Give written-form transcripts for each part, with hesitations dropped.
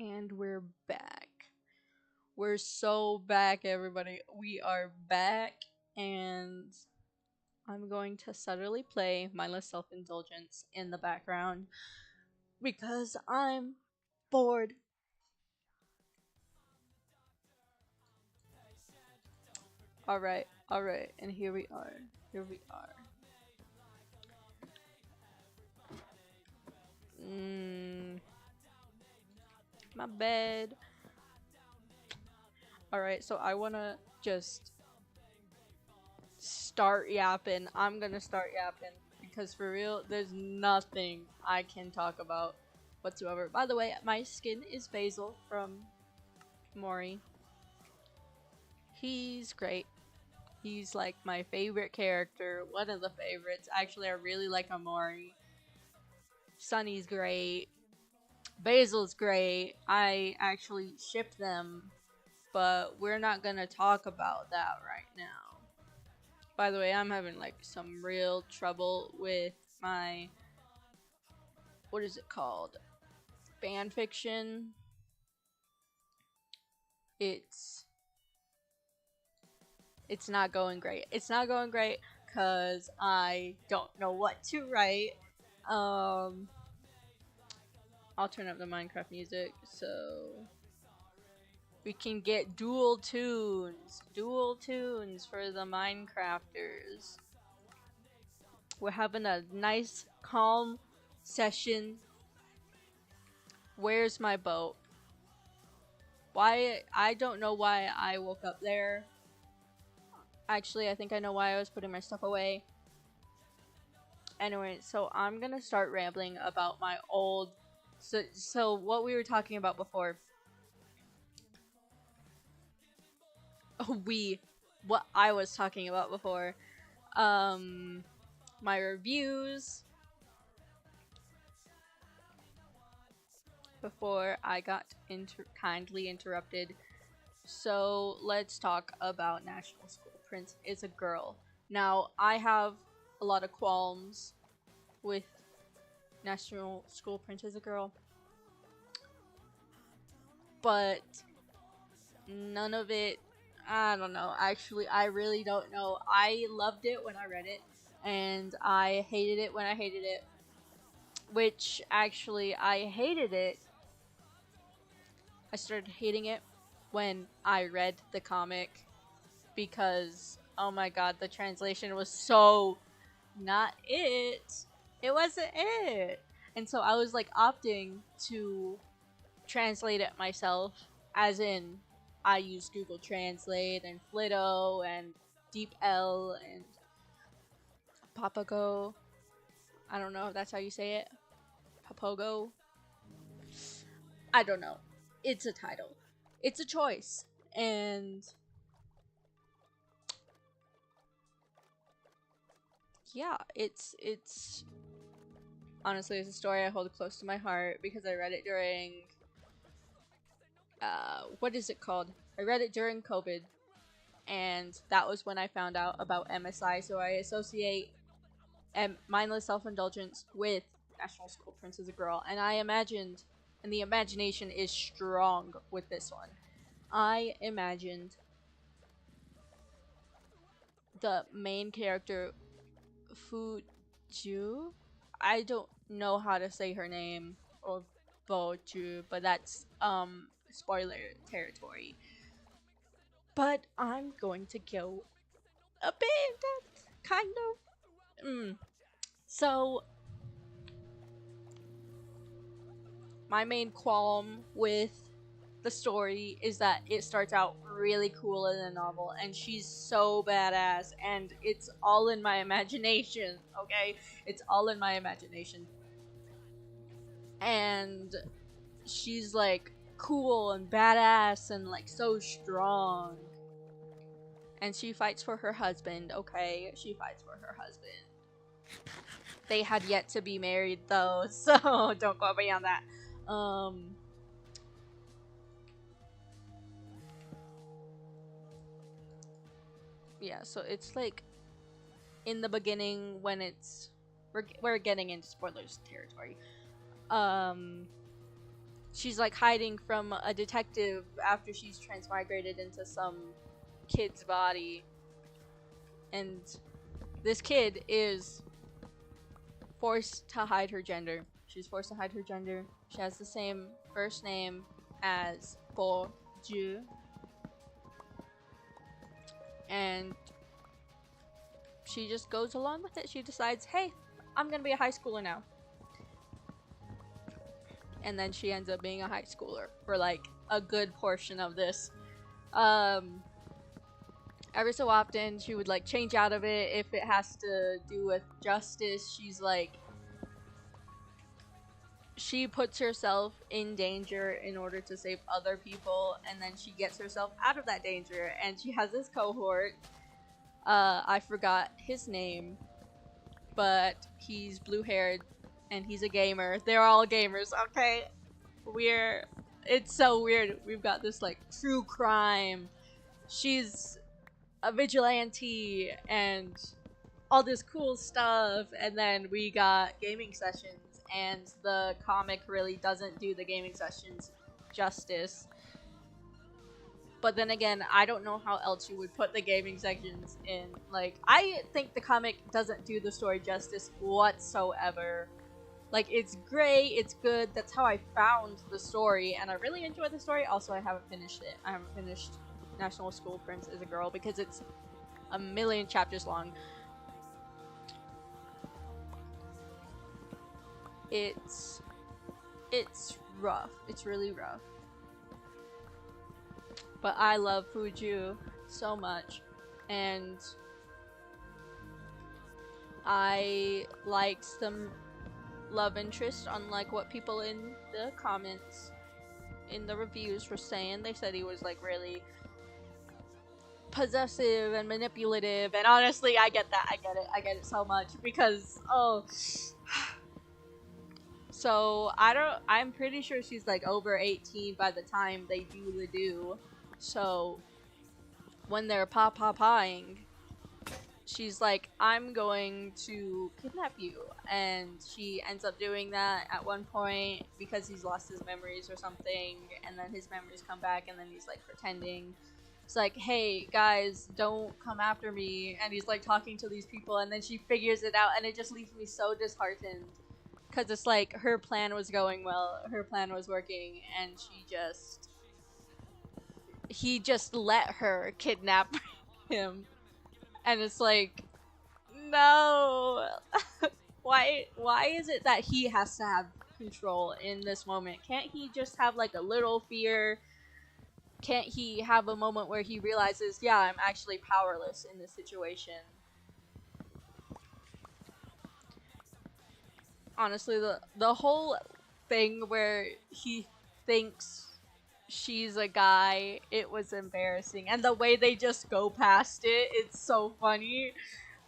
And we're back. We're so back, everybody. We are back, and I'm going to subtly play mindless self indulgence in the background because I'm bored. Alright, and here we are. Here we are. Mm, my bed. Alright, so I wanna just start yapping. I'm gonna start yapping because for real, there's nothing I can talk about whatsoever. By the way, my skin is Basil from Mori. He's great. He's like my favorite character, one of the favorites. Actually, I really like Amori. Sunny's great. Basil's great. I actually ship them, but we're not gonna talk about that right now. By the way, I'm having like some real trouble with my, what is it called? Fan fiction. It's it's not going great. It's not going great because I don't know what to write. Um, I'll turn up the Minecraft music so we can get dual tunes for the Minecrafters. We're having a nice, calm session. Where's my boat? Why? I don't know why I woke up there. Actually, I think I know why I was putting my stuff away. Anyway, so I'm gonna start rambling about my old. So what we were talking about before. What I was talking about before. Um, my reviews before I got kindly interrupted. So let's talk about National School Prince is a girl. Now, I have a lot of qualms with National School Prince is a girl, but none of it, I don't know. Actually, I really don't know. I loved it when I read it, and I hated it when I hated it. Which, actually, I hated it. I started hating it when I read the comic because, oh my god, the translation was so not it. It wasn't it. And so I was like opting to translate it myself, as in I use Google Translate and Flitto and DeepL and Papago. I don't know if that's how you say it. Papogo. I don't know. It's a title. It's a choice. And yeah, it's honestly it's a story I hold close to my heart because I read it during what is it called? I read it during COVID, and that was when I found out about MSI. So I associate mindless self-indulgence with National School Prince as a girl, and I imagined, and the imagination is strong with this one. I imagined the main character Fuju. I don't know how to say her name, or Boju, but that's spoiler territory. But I'm going to go a bit kind of. So my main qualm with the story is that it starts out really cool in the novel, and she's so badass, and it's all in my imagination. Okay, it's all in my imagination, and she's like cool and badass and like so strong, and she fights for her husband. Okay, she fights for her husband. They had yet to be married though, so don't go beyond that. Yeah, so it's like in the beginning when we're getting into spoilers territory. Um she's like hiding from a detective after she's transmigrated into some kid's body, and this kid is forced to hide her gender. She's forced to hide her gender. She has the same first name as Boju, and she just goes along with it. She decides, hey, I'm gonna be a high schooler now. And then she ends up being a high schooler for like a good portion of this. Every so often she would like change out of it if it has to do with justice. She's like, she puts herself in danger in order to save other people, and then she gets herself out of that danger. And she has this cohort, I forgot his name, but he's blue haired and he's a gamer. They're all gamers, okay? It's so weird. We've got this like true crime. She's a vigilante and all this cool stuff, and then we got gaming sessions, and the comic really doesn't do the gaming sessions justice. But then again, I don't know how else you would put the gaming sections in. Like, I think the comic doesn't do the story justice whatsoever. Like, it's great, it's good, that's how I found the story, and I really enjoyed the story. Also, I haven't finished it. I haven't finished National School Prince as a Girl because it's a million chapters long. It's rough. It's really rough. But I love Fuju so much, and I liked the love interest, unlike what people in the comments, in the reviews were saying. They said he was like really possessive and manipulative, and honestly, I get that. I get it so much because, oh. So, I'm pretty sure she's like over 18 by the time they do the do. So, when they're pa-pa-paing, she's like, I'm going to kidnap you. And she ends up doing that at one point because he's lost his memories or something. And then his memories come back, and then he's like pretending. It's like, hey, guys, don't come after me. And he's like talking to these people, and then she figures it out, and it just leaves me so disheartened. Because it's like, her plan was going well, her plan was working, and he just let her kidnap him. And it's like, no. Why is it that he has to have control in this moment? Can't he just have like a little fear? Can't he have a moment where he realizes, yeah, I'm actually powerless in this situation? Honestly, the whole thing where he thinks she's a guy, it was embarrassing. And the way they just go past it, it's so funny.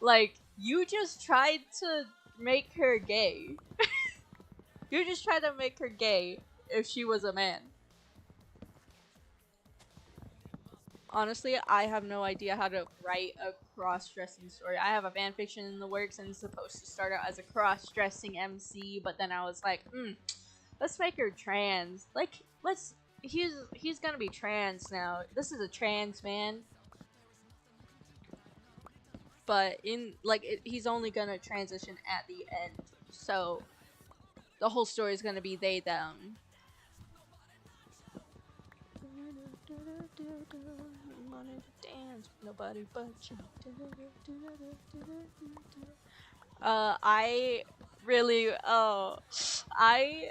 Like, you just tried to make her gay. You just tried to make her gay if she was a man. Honestly, I have no idea how to write a cross-dressing story. I have a fanfiction in the works, and it's supposed to start out as a cross-dressing MC, but then I was like, let's make her trans. Like, he's gonna be trans now. This is a trans man. But he's only gonna transition at the end. So, the whole story is gonna be they, them. Dance, nobody but you. I really, I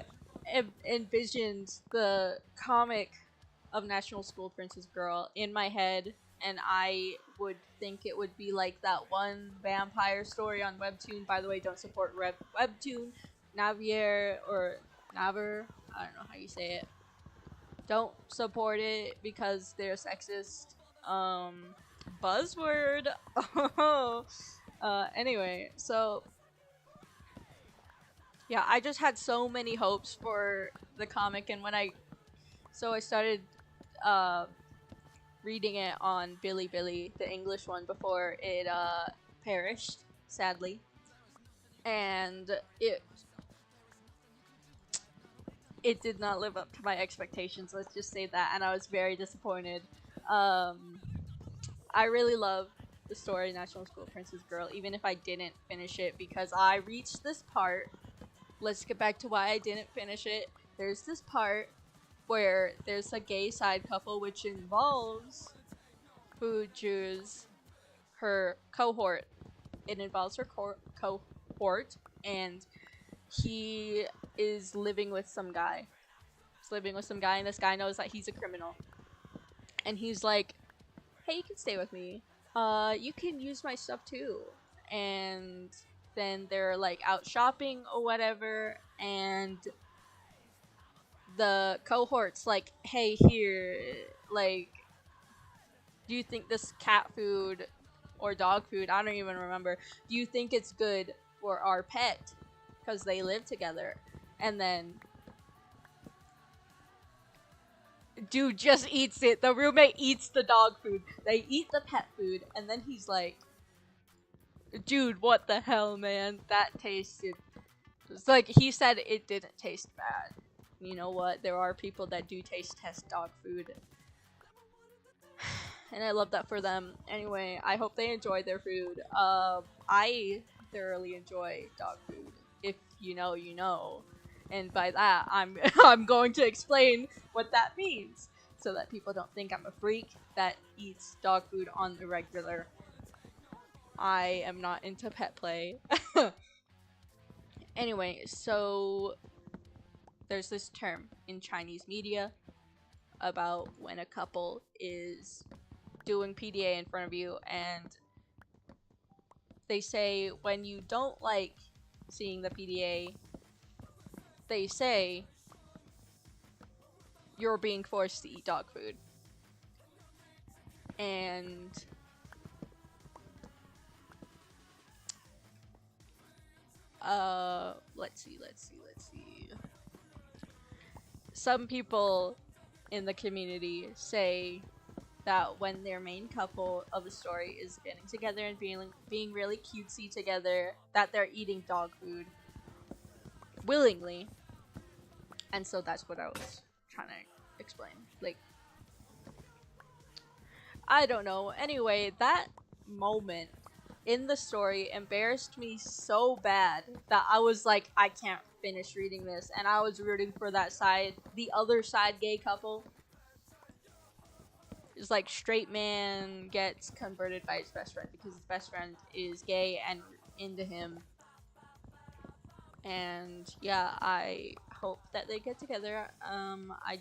envisioned the comic of National School Princess Girl in my head, and I would think it would be like that one vampire story on Webtoon. By the way, don't support Webtoon. Navier or Naver, I don't know how you say it. Don't support it because they're sexist. Buzzword. Anyway, so yeah, I just had so many hopes for the comic, and when I started reading it on Bilibili, the English one, before it perished, sadly. And it did not live up to my expectations. Let's just say that, and I was very disappointed. I really love the story National School Princess Girl, even if I didn't finish it, because I reached this part. Let's get back to why I didn't finish it. There's this part where there's a gay side couple, which involves Fuju's her cohort. It involves her cohort, and he is living with some guy. He's living with some guy, and this guy knows that he's a criminal. And he's like, hey, you can stay with me. You can use my stuff too. And then they're like out shopping or whatever, and the cohort's like, hey, here, like, do you think this cat food or dog food, I don't even remember, do you think it's good for our pet? Because they live together. And then dude just eats it. The roommate eats the dog food. They eat the pet food. And then he's like, dude, what the hell, man? That tasted... It's like, he said it didn't taste bad. You know what? There are people that do taste test dog food. And I love that for them. Anyway, I hope they enjoy their food. I thoroughly enjoy dog food. If you know, you know. And by that, I'm going to explain what that means, so that people don't think I'm a freak that eats dog food on the regular. I am not into pet play. Anyway, so there's this term in Chinese media about when a couple is doing PDA in front of you, and they say when you don't like seeing the PDA, they say you're being forced to eat dog food. And let's see. Some people in the community say that when their main couple of the story is getting together and being really cutesy together, that they're eating dog food willingly. And so that's what I was trying to explain. Like, I don't know. Anyway, that moment in the story embarrassed me so bad that I was like, I can't finish reading this. And I was rooting for that side, the other side gay couple. It's like, straight man gets converted by his best friend because his best friend is gay and into him. And yeah, I hope that they get together. I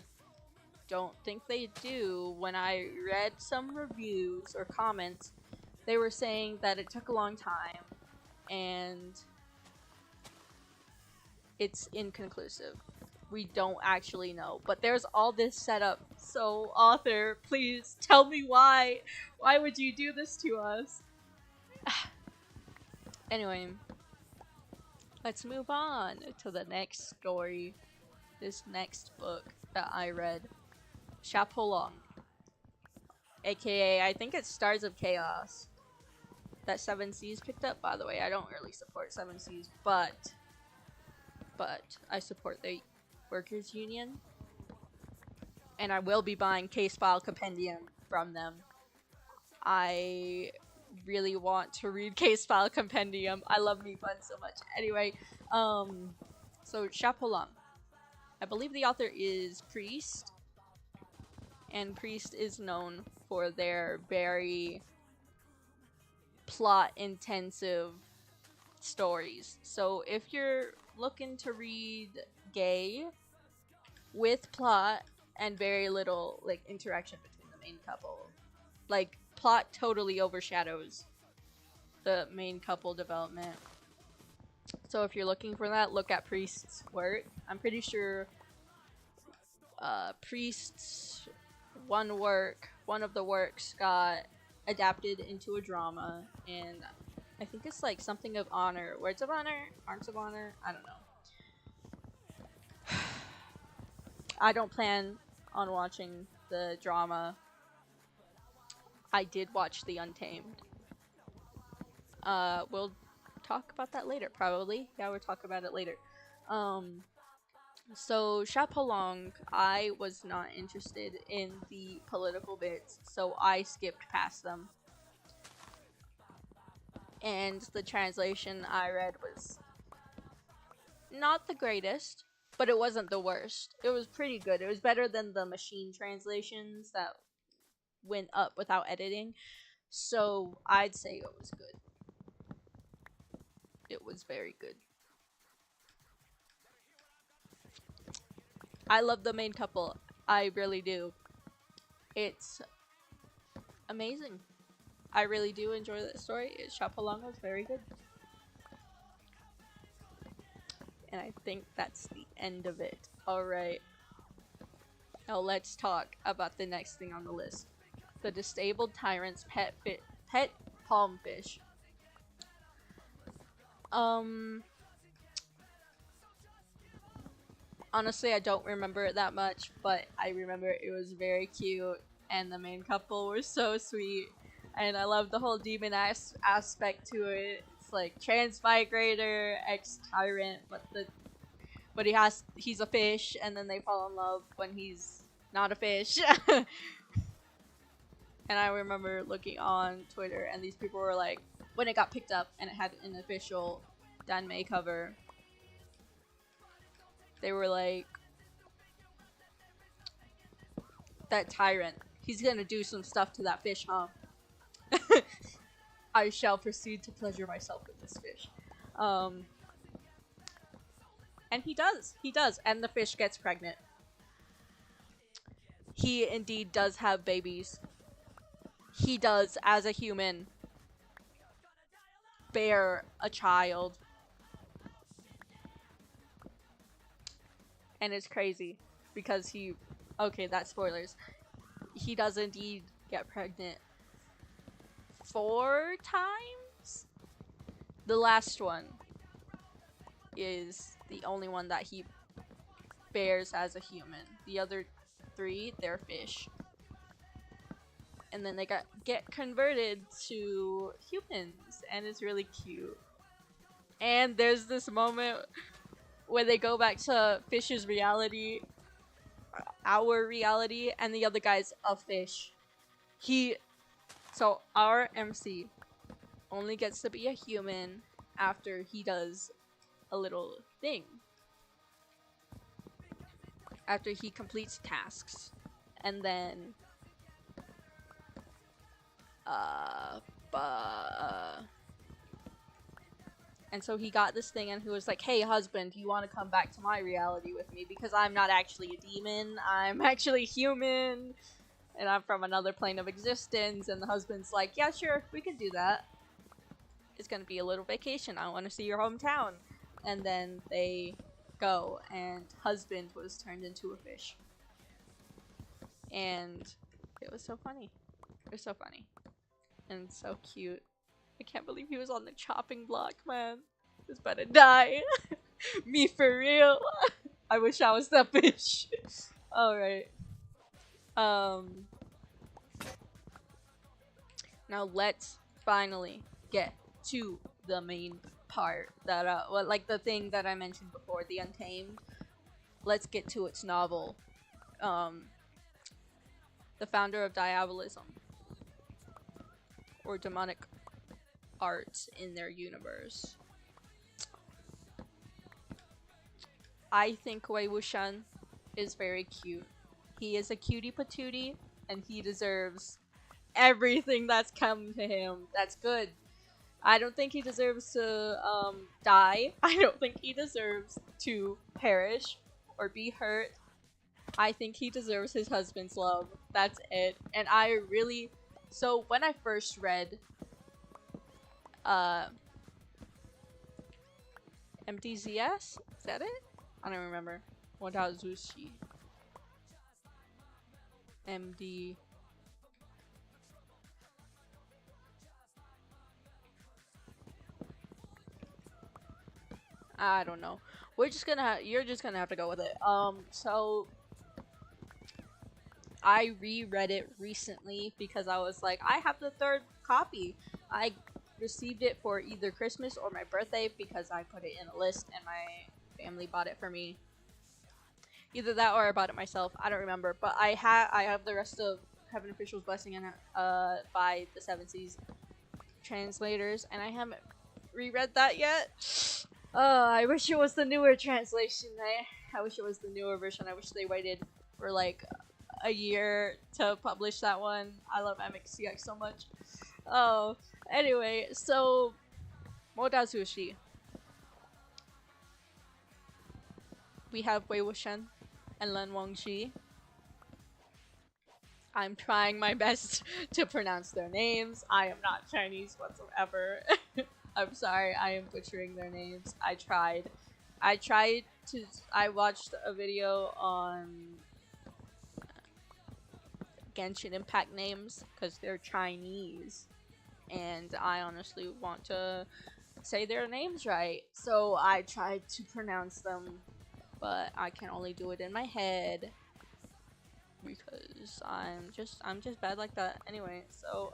don't think they do. When I read some reviews or comments, they were saying that it took a long time and it's inconclusive. We don't actually know, but there's all this setup. So, author, please tell me why. Why would you do this to us? Anyway, let's move on to the next story. This next book that I read, Chapeau Long, aka I think it's Stars of Chaos, that 7 Seas picked up. By the way, I don't really support 7 Seas, but I support the Workers Union, and I will be buying Case File Compendium from them. I really want to read Case File Compendium. I love Me Fun so much. Anyway, so Chapeau Long. I believe the author is Priest, and Priest is known for their very plot-intensive stories. So if you're looking to read gay with plot and very little like interaction between the main couple, like plot totally overshadows the main couple development. So if you're looking for that, look at Priest's work. I'm pretty sure Priest's one of the works got adapted into a drama, and I think it's like something of honor, words of honor, arms of honor, I don't know. I don't plan on watching the drama. I did watch The Untamed. We'll talk about that later, probably. Yeah, we'll talk about it later. So Chapalong, I was not interested in the political bits, so I skipped past them. And the translation I read was not the greatest, but it wasn't the worst. It was pretty good. It was better than the machine translations that went up without editing. So I'd say it was good. It was very good. I love the main couple. I really do. It's amazing. I really do enjoy that story. Chapalong was very good. And I think that's the end of it. Alright. Now let's talk about the next thing on the list. The Disabled Tyrant's Pet Palmfish. Honestly, I don't remember it that much, but I remember it was very cute, and the main couple were so sweet, and I love the whole demon aspect to it. It's like transmigrator, ex-tyrant, but he's a fish, and then they fall in love when he's not a fish. And I remember looking on Twitter, and these people were like, when it got picked up and it had an official Danmei cover, they were like, that tyrant, he's gonna do some stuff to that fish, huh? I shall proceed to pleasure myself with this fish. And he does, and the fish gets pregnant. He indeed does have babies. He does, as a human, bear a child. And it's crazy because okay, that's spoilers. He does indeed get pregnant 4 times. The last one is the only one that he bears as a human. The other 3, they're fish. And then they get converted to humans, and it's really cute. And there's this moment where they go back to Fish's reality, our reality, and the other guy's a fish. So our MC only gets to be a human after he does a little thing. After he completes tasks. And then and so he got this thing, and he was like, hey husband, do you want to come back to my reality with me, because I'm not actually a demon, I'm actually human, and I'm from another plane of existence. And the husband's like, yeah, sure, we can do that. It's gonna be a little vacation, I want to see your hometown. And then they go, and husband was turned into a fish. And it was so funny. It was so funny. And so cute. I can't believe he was on the chopping block, man. He was about to die. Me for real. I wish I was that fish. Alright. Now let's finally get to the main part that like the thing that I mentioned before, the Untamed. Let's get to its novel. The founder of Diabolism, or demonic arts in their universe. I think Wei Wuxian is very cute. He is a cutie patootie, and he deserves everything that's come to him. That's good. I don't think he deserves to die. I don't think he deserves to perish or be hurt. I think he deserves his husband's love. That's it. And I really... So when I first read MDZS? Is that it? I don't remember. Wadazushi. MD... I don't know. You're just gonna have to go with it. So I reread it recently because I was like, I have the 3rd copy. I received it for either Christmas or my birthday because I put it in a list and my family bought it for me. Either that or I bought it myself. I don't remember. But I have the rest of Heaven Official's Blessing in it by the Seven Seas translators, and I haven't reread that yet. I wish it was the newer translation. I wish it was the newer version. I wish they waited for like a year to publish that one. I love MXCX so much. Oh, anyway, so Modazushi. We have Wei Wuxian and Len Wangji. I'm trying my best to pronounce their names. I am not Chinese whatsoever. I'm sorry, I am butchering their names. I tried. I watched a video on Genshin Impact names because they're Chinese. And I honestly want to say their names right. So I tried to pronounce them, but I can only do it in my head. Because I'm just bad like that. Anyway, so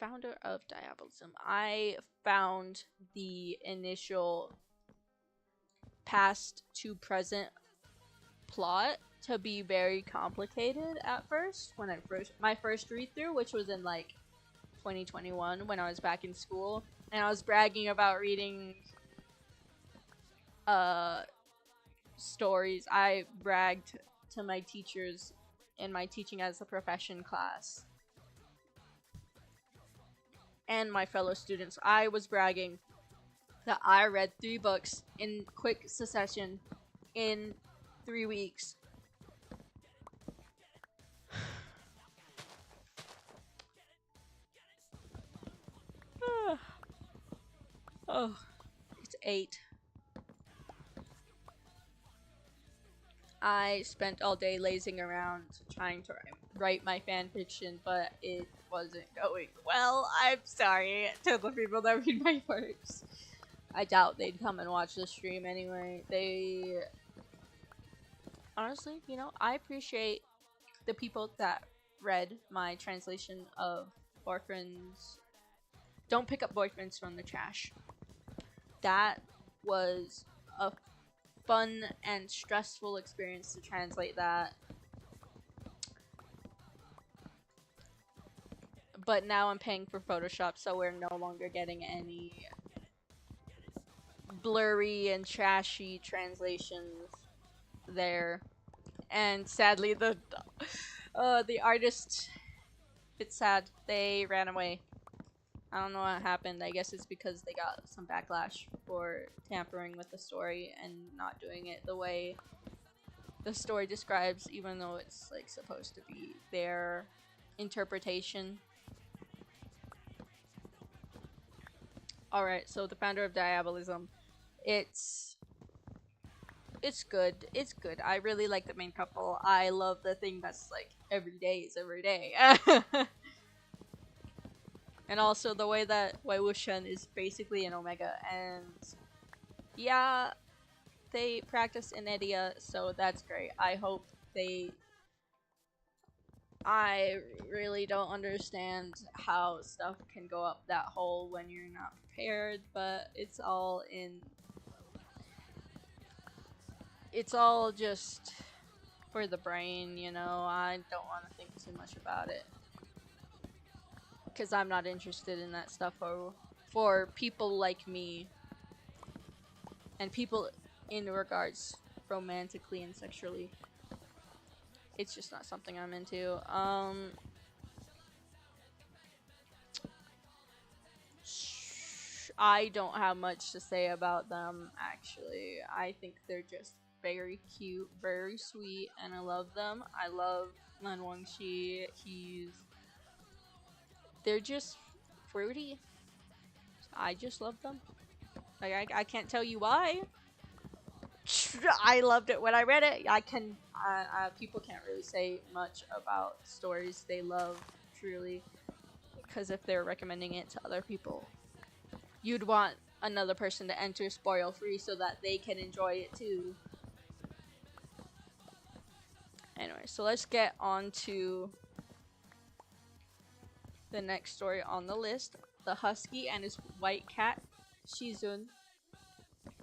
founder of Diabolism. I found the initial past to present plot to be very complicated at first when my first read through, which was in like 2021 when I was back in school, and I was bragging about reading stories. I bragged to my teachers in my teaching as a profession class and my fellow students. I was bragging that I read 3 books in quick succession in 3 weeks. Oh, it's 8. I spent all day lazing around trying to write my fan fiction, but it wasn't going well. I'm sorry to the people that read my works. I doubt they'd come and watch the stream anyway. They... Honestly, you know, I appreciate the people that read my translation of Boyfriends. Don't pick up Boyfriends from the trash. That was a fun and stressful experience to translate that. But now I'm paying for Photoshop, so we're no longer getting any blurry and trashy translations there. And sadly, the artist, it's sad, they ran away. I don't know what happened. I guess it's because they got some backlash for tampering with the story and not doing it the way the story describes, even though it's like supposed to be their interpretation. Alright, so the founder of Diabolism. It's good. It's good. I really like the main couple. I love the thing that's like every day is every day. And also the way that Wei Wuxian is basically an Omega, and yeah, they practice in Idia, so that's great. I hope they... I really don't understand how stuff can go up that hole when you're not prepared, but it's all just for the brain, you know. I don't want to think too much about it, because I'm not interested in that stuff for people like me and people in regards romantically and sexually. It's just not something I'm into. I don't have much to say about them, actually. I think they're just very cute, very sweet, and I love them. I love Lan Wangxi. They're just fruity. I just love them. Like, I can't tell you why. I loved it when I read it. People can't really say much about stories they love, truly, because if they're recommending it to other people, you'd want another person to enter spoil free so that they can enjoy it too. Anyway, so let's get on to the next story on the list. The husky and his white cat, Shizun.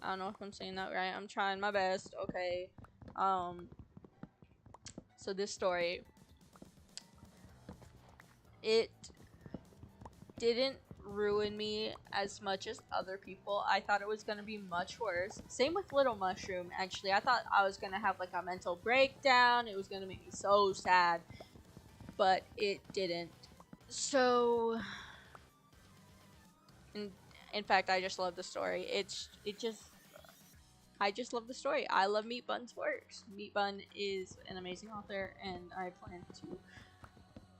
I don't know if I'm saying that right. I'm trying my best. Okay. So this story, it didn't ruin me as much as other people. I thought it was gonna be much worse. Same with Little Mushroom, actually. I thought I was gonna have like a mental breakdown. It was gonna make me so sad. But it didn't. So in fact, I just love the story. I just love the story. I love Meat Bun's works. Meat Bun is an amazing author, and I plan to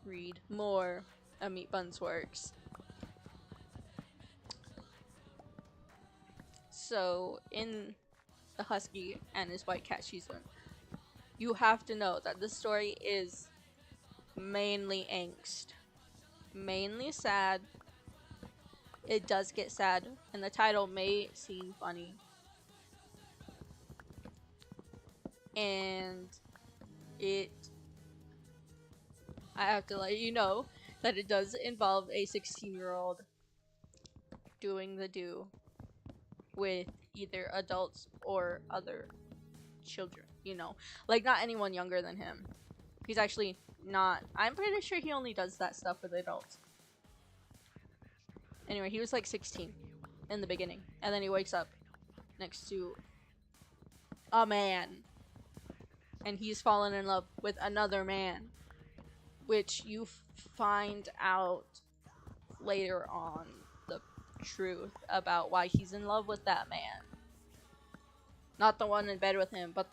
read more of Meat Bun's works. So, in the Husky and his White Cat season, you have to know that this story is mainly angst, mainly sad. It does get sad, and the title may seem funny. And I have to let you know that it does involve a 16-year-old doing the do with either adults or other children, you know. Like, not anyone younger than him. He's actually not. I'm pretty sure he only does that stuff with adults. Anyway, he was like 16 in the beginning. And then he wakes up next to a man. And he's fallen in love with another man. Which you find out later on the truth about why he's in love with that man. Not the one in bed with him, but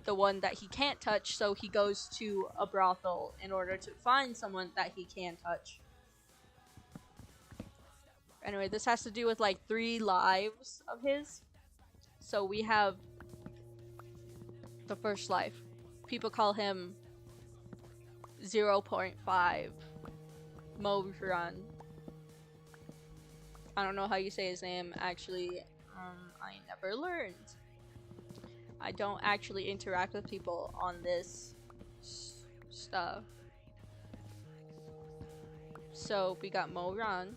the one that he can't touch, so he goes to a brothel in order to find someone that he can touch. Anyway, this has to do with like 3 lives of his. So we have the first life. People call him 0.5 Moviran. I don't know how you say his name, actually. I never learned. I don't actually interact with people on this stuff. So we got Moran,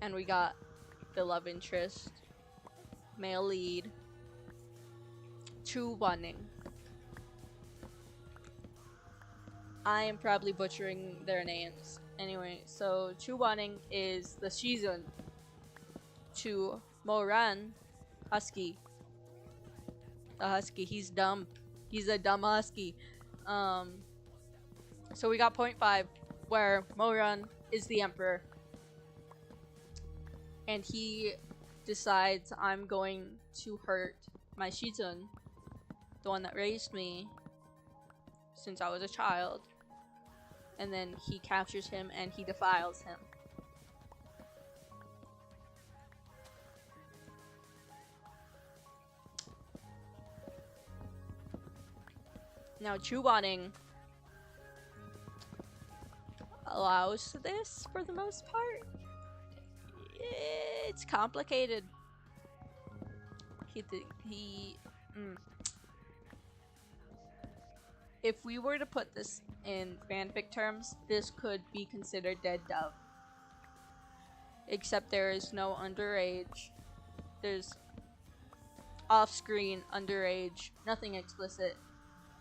and we got the love interest, male lead, Chu Wanning. I am probably butchering their names. Anyway, so Chu Wanning is the Shizun to Moran Husky. The Husky, he's dumb. He's a dumb Husky. So we got 0.5, where Moran is the Emperor. And he decides, I'm going to hurt my Shizun, the one that raised me since I was a child. And then he captures him and he defiles him. Now, Chu Wanning allows this for the most part. It's complicated. If we were to put this in fanfic terms, this could be considered Dead Dove. Except there is no underage. There's off-screen underage, nothing explicit.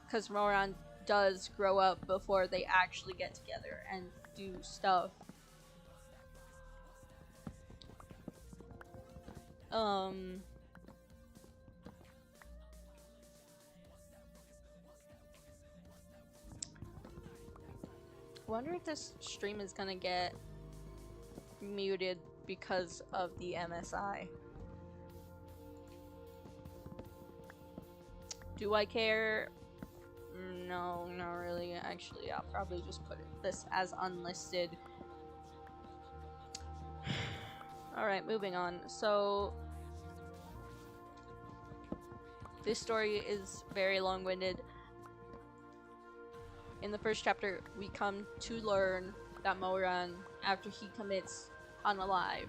Because Moran does grow up before they actually get together and do stuff. Wonder if this stream is gonna get muted because of the MSI. Do I care? No, not really. Actually, I'll probably just put this as unlisted. Alright, moving on. So, this story is very long-winded. In the first chapter, we come to learn that Moran, after he commits unalive,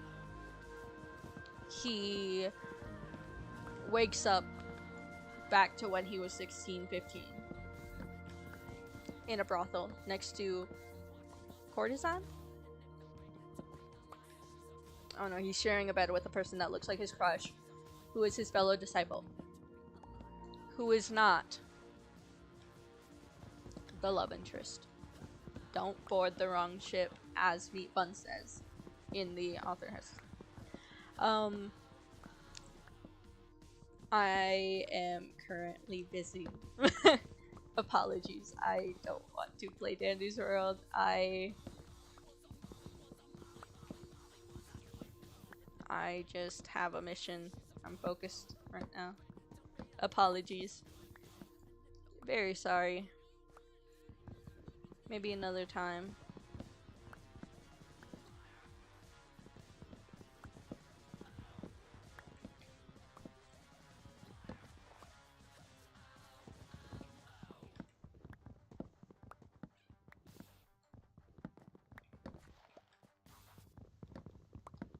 he wakes up back to when he was 16, 15. In a brothel next to Courtesan? Oh no, he's sharing a bed with a person that looks like his crush, who is his fellow disciple, who is not the love interest. Don't board the wrong ship, as Meat Bun says in the author has. I am currently busy. Apologies, I don't want to play Dandy's World. I just have a mission. I'm focused right now. Apologies. Very sorry. Maybe another time.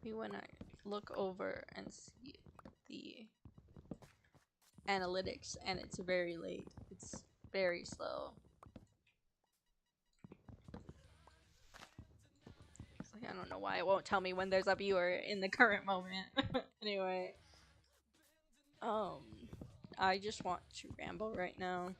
Maybe when I look over and see the analytics and it's very late. It's very slow. It's like, I don't know why it won't tell me when there's a viewer in the current moment. Anyway. I just want to ramble right now.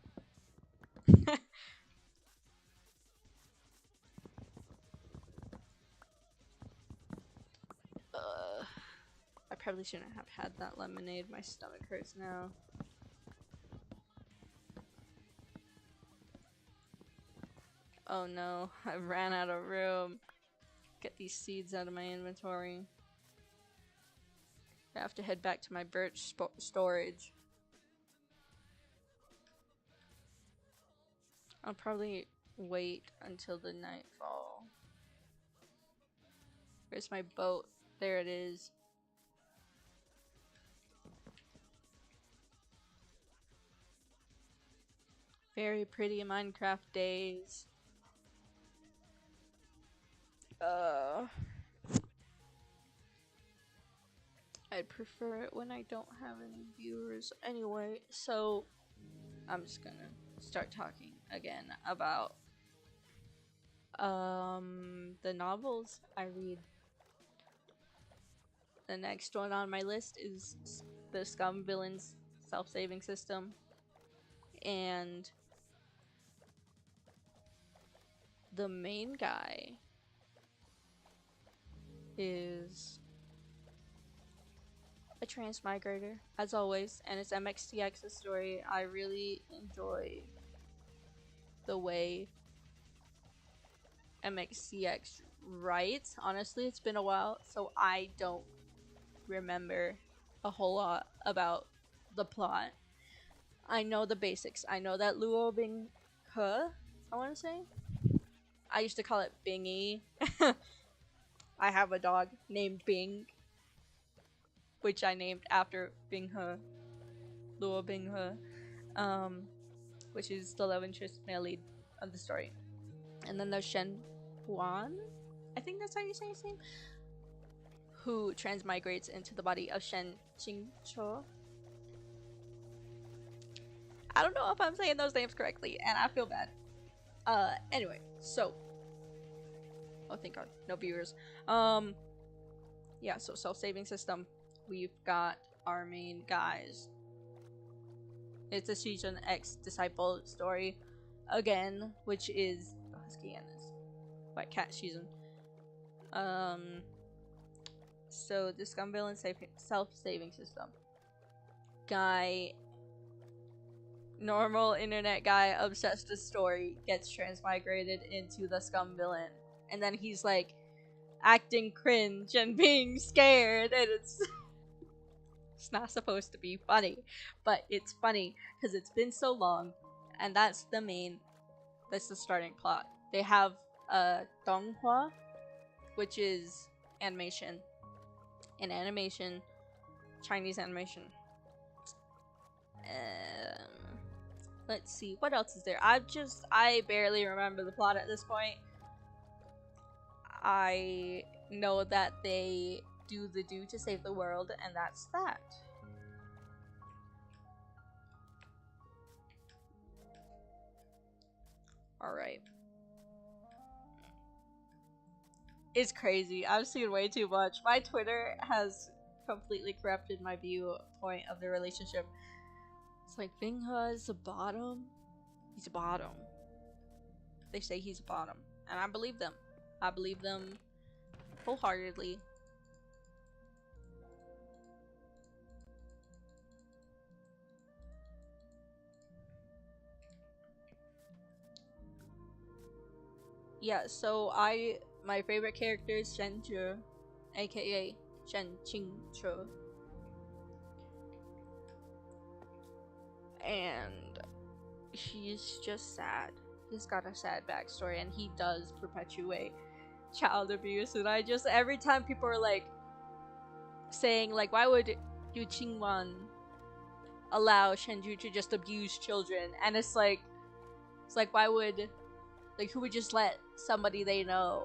I probably shouldn't have had that lemonade. My stomach hurts now. Oh no, I ran out of room. Get these seeds out of my inventory. I have to head back to my birch storage. I'll probably wait until the nightfall. Where's my boat? There it is. Very pretty Minecraft days. I'd prefer it when I don't have any viewers anyway, so I'm just gonna start talking again about the novels I read. The next one on my list is The Scum Villain's Self-Saving System, and the main guy is a transmigrator, as always, and it's MXTX's story. I really enjoy the way MXTX writes. Honestly, it's been a while, so I don't remember a whole lot about the plot. I know the basics. I know that Luo Bing He, I want to say. I used to call it Bingy. I have a dog named Bing, which I named after Bing He, Luo Bing He, which is the love interest male lead of the story. And then there's Shen Huan, I think that's how you say his name, who transmigrates into the body of Shen Qingcho. I don't know if I'm saying those names correctly, and I feel bad. Anyway, so. Oh, thank God, no viewers. Yeah, so self-saving system. We've got our main guys. It's a season X disciple story, again, which is Husky and this White Cat season. So the Scum Villain self-saving system. Guy, normal internet guy obsessed with story, gets transmigrated into the Scum Villain, and then he's like acting cringe and being scared, and it's not supposed to be funny, but it's funny because it's been so long, and that's the starting plot. They have Donghua, which is animation, Chinese animation. Let's see, what else is there? I barely remember the plot at this point. I know that they do the do to save the world, and that's that. Alright. It's crazy. I've seen way too much. My Twitter has completely corrupted my viewpoint of the relationship. It's like Vingha is the bottom. He's a bottom. They say he's a bottom, and I believe them. I believe them wholeheartedly. Yeah, so my favorite character is Shenju, aka Shen Qingchu. And he's just sad. He's got a sad backstory, and he does perpetuate child abuse. And I just, every time people are like saying like, why would Yu Qingwan allow Shenju to just abuse children? And it's like why would, like, who would just let somebody they know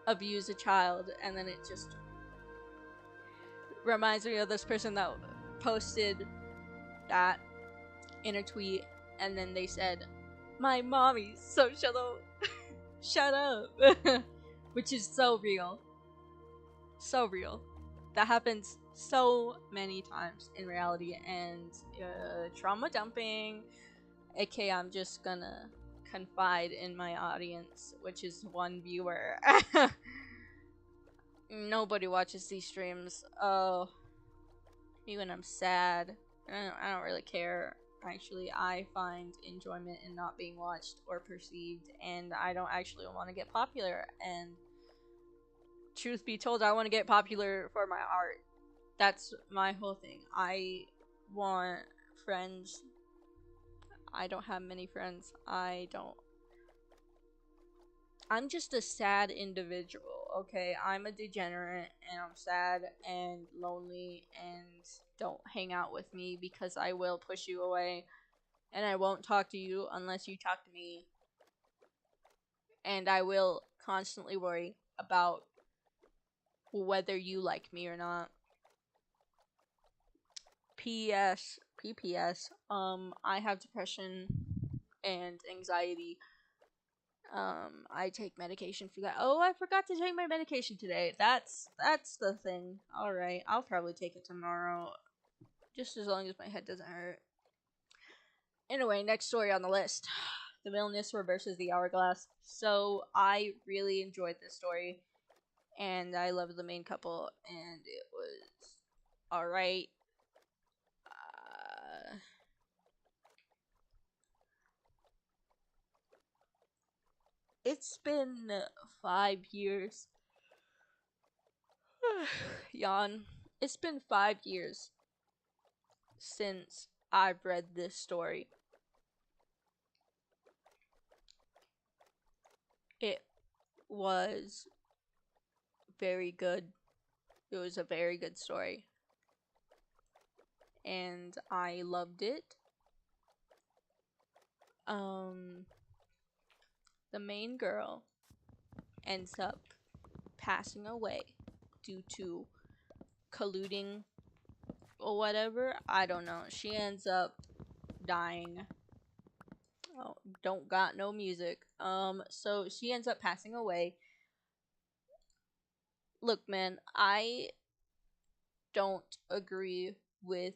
abuse a child? And then it just reminds me of this person that posted that in a tweet, and then they said, my mommy's so shut up. Shut up. Which is so real. So real. That happens so many times in reality. And trauma dumping, aka I'm just gonna confide in my audience, which is one viewer. Nobody watches these streams. Oh, even I'm sad. I don't really care. Actually, I find enjoyment in not being watched or perceived, and I don't actually want to get popular. And truth be told, I want to get popular for my art. That's my whole thing. I want friends. I don't have many friends. I'm just a sad individual, okay? I'm a degenerate, and I'm sad and lonely, and don't hang out with me because I will push you away, and I won't talk to you unless you talk to me, and I will constantly worry about whether you like me or not. PPS, I have depression and anxiety. I take medication for that. Oh, I forgot to take my medication today. That's the thing. Alright, I'll probably take it tomorrow. Just as long as my head doesn't hurt. Anyway, next story on the list. The Villainous Reverses the Hourglass. So, I really enjoyed this story. And I love the main couple. And it was alright. It's been 5 years. Yawn. It's been 5 years since I've read this story. It was very good. It was a very good story. And I loved it. The main girl ends up passing away due to colluding or whatever. I don't know. She ends up dying. Oh, don't got no music. So she ends up passing away. Look, man, I don't agree with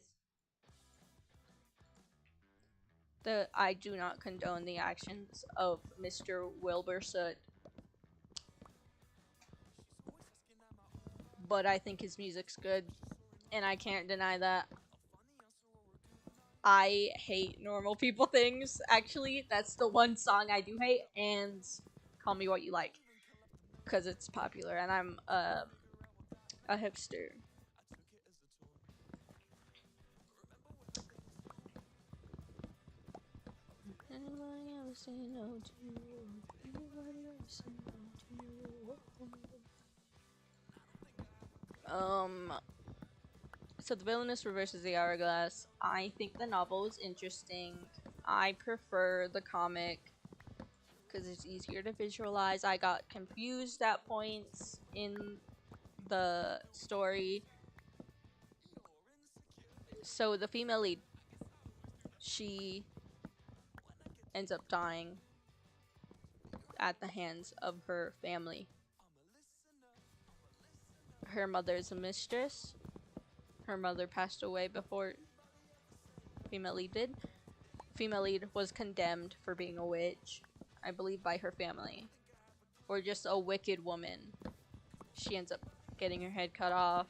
I do not condone the actions of Mr. Wilbur-Soot, but I think his music's good, and I can't deny that. I hate Normal People Things. Actually, that's the one song I do hate, and Call Me What You Like, because it's popular, and I'm a hipster. Anybody ever say no to you? Anybody ever say no to you? So The Villainous Reverses the Hourglass. I think the novel is interesting. I prefer the comic because it's easier to visualize. I got confused at points in the story. So the female lead, she ends up dying at the hands of her family. her mother's a mistress. Her mother passed away before female lead did. Female lead was condemned for being a witch, I believe by her family, or just a wicked woman. She ends up getting her head cut off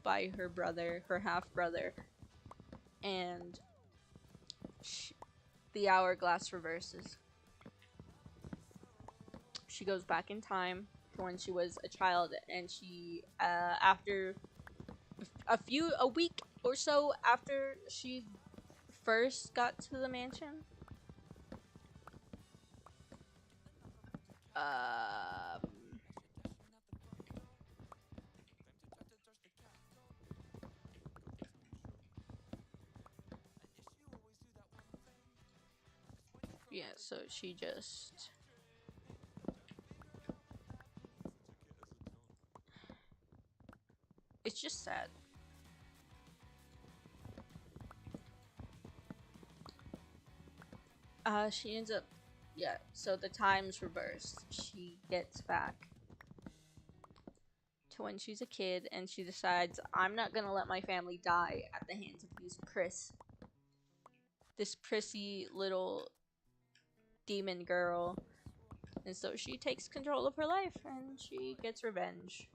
by her brother, her half-brother, and the hourglass reverses. She goes back in time to when she was a child, and she, after a week or so after she first got to the mansion, yeah, so she just it's just sad. She ends up, yeah, so the time's reversed. She gets back to when she's a kid, and she decides, I'm not gonna let my family die at the hands of this prissy little demon girl. And so she takes control of her life, and she gets revenge.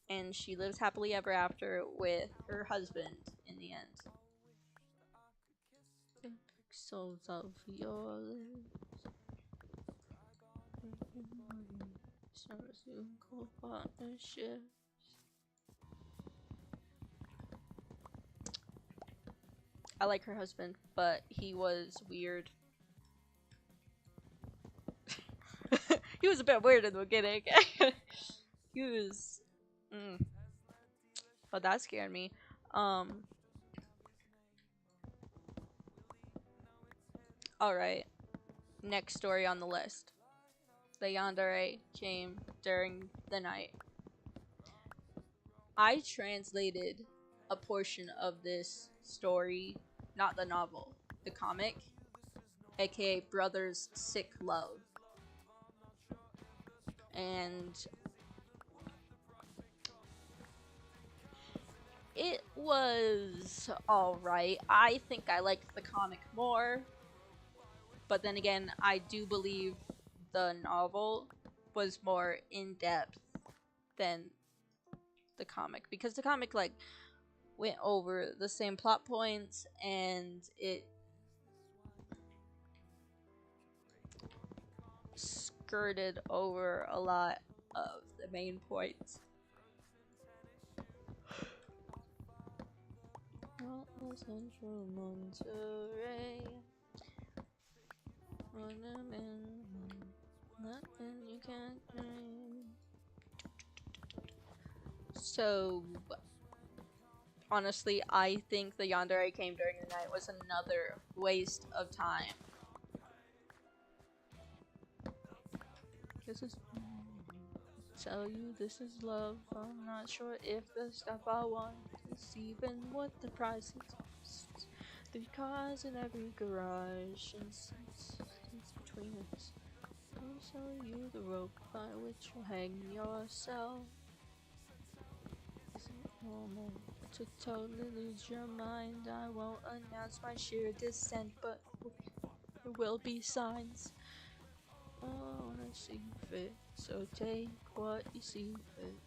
And she lives happily ever after with her husband in the end. The pixels of your lips. Partnerships. I like her husband, but he was weird. He was a bit weird in the beginning. He was... But that scared me. Alright. Next story on the list. The yandere came during the night. I translated a portion of this story, not the novel, the comic, aka Brothers Sick Love. And it was alright. I think I liked the comic more, but then again, I do believe the novel was more in-depth than the comic, because the comic like went over the same plot points, and it skirted over a lot of the main points. Central Monterey. Nothing you can't dream. So, honestly, I think the yandere came during the night was another waste of time. This is tell you this is love. I'm not sure if the stuff I want is even what the price is. 3 cars in every garage, and since between us, I'll show you the rope by which you hang yourself. Is it normal to totally lose your mind? I won't announce my sheer descent, but there will be signs. Oh, I wanna see fit, so take what you see fit.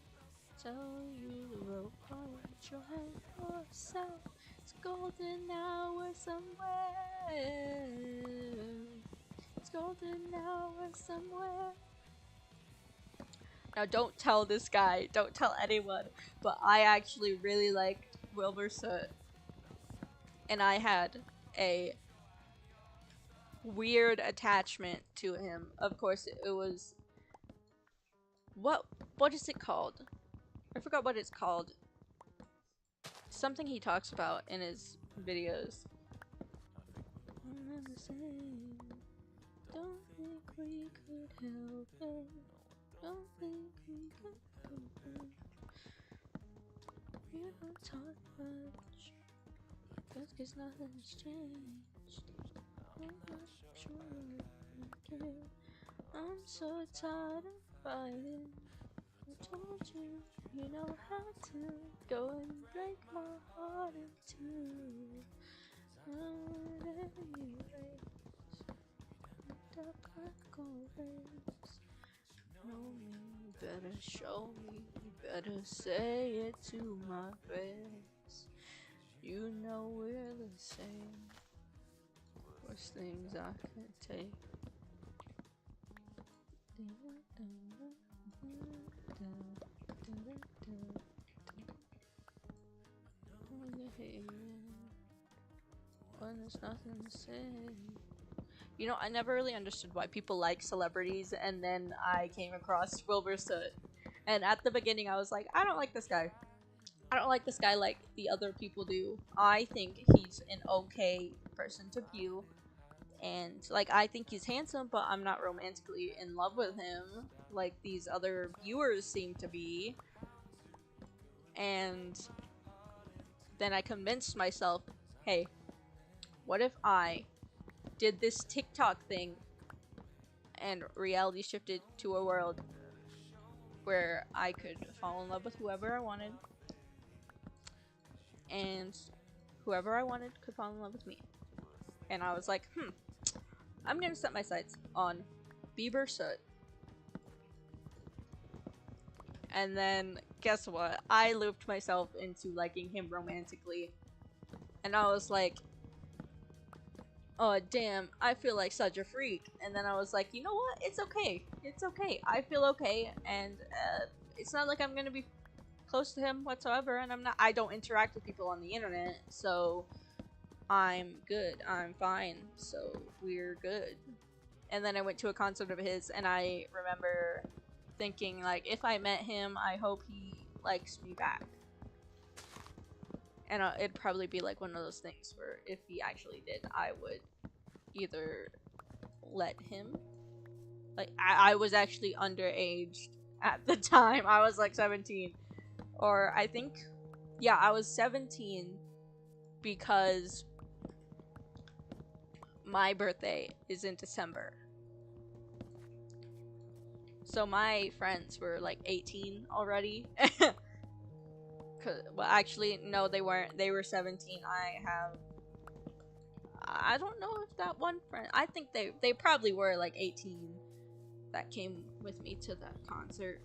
Tell you the rope by which you hang yourself. It's golden hour somewhere. It's golden hour somewhere. Now don't tell this guy, don't tell anyone, but I actually really liked Wilbur Soot. And I had a weird attachment to him. Of course, it was... What is it called? I forgot what it's called. Something he talks about in his videos. Don't think we could help it. Don't think we could help it. We don't talk much, cause nothing's changed. I'm not sure I care. I'm so tired of fighting. I told you, you know how to go and break my heart in two. Know me, better show me, better say it to my face. You know we're the same. Worst things I can take. When there's nothing to say. You know, I never really understood why people like celebrities, and then I came across Wilbur Soot. And at the beginning, I was like, I don't like this guy. I don't like this guy like the other people do. I think he's an okay person to view. And, like, I think he's handsome, but I'm not romantically in love with him like these other viewers seem to be. And then I convinced myself, hey, what if I did this TikTok thing and reality shifted to a world where I could fall in love with whoever I wanted, and whoever I wanted could fall in love with me. And I was like, I'm gonna set my sights on Birch Forest. And then, guess what? I looped myself into liking him romantically. And I was like, oh damn, I feel like such a freak. And then I was like, you know what? It's okay. It's okay. I feel okay. And it's not like I'm gonna be close to him whatsoever. And I don't interact with people on the internet. So I'm good. I'm fine. So we're good. And then I went to a concert of his, and I remember thinking, like, if I met him, I hope he likes me back. And it'd probably be like one of those things where if he actually did, I would either let him. Like, I was actually underage at the time. I was like 17. Or I think, yeah, I was 17 because my birthday is in December. So my friends were like 18 already. Well, actually, no, they weren't. They were 17. I don't know if that one friend, I think they probably were like 18 that came with me to that concert.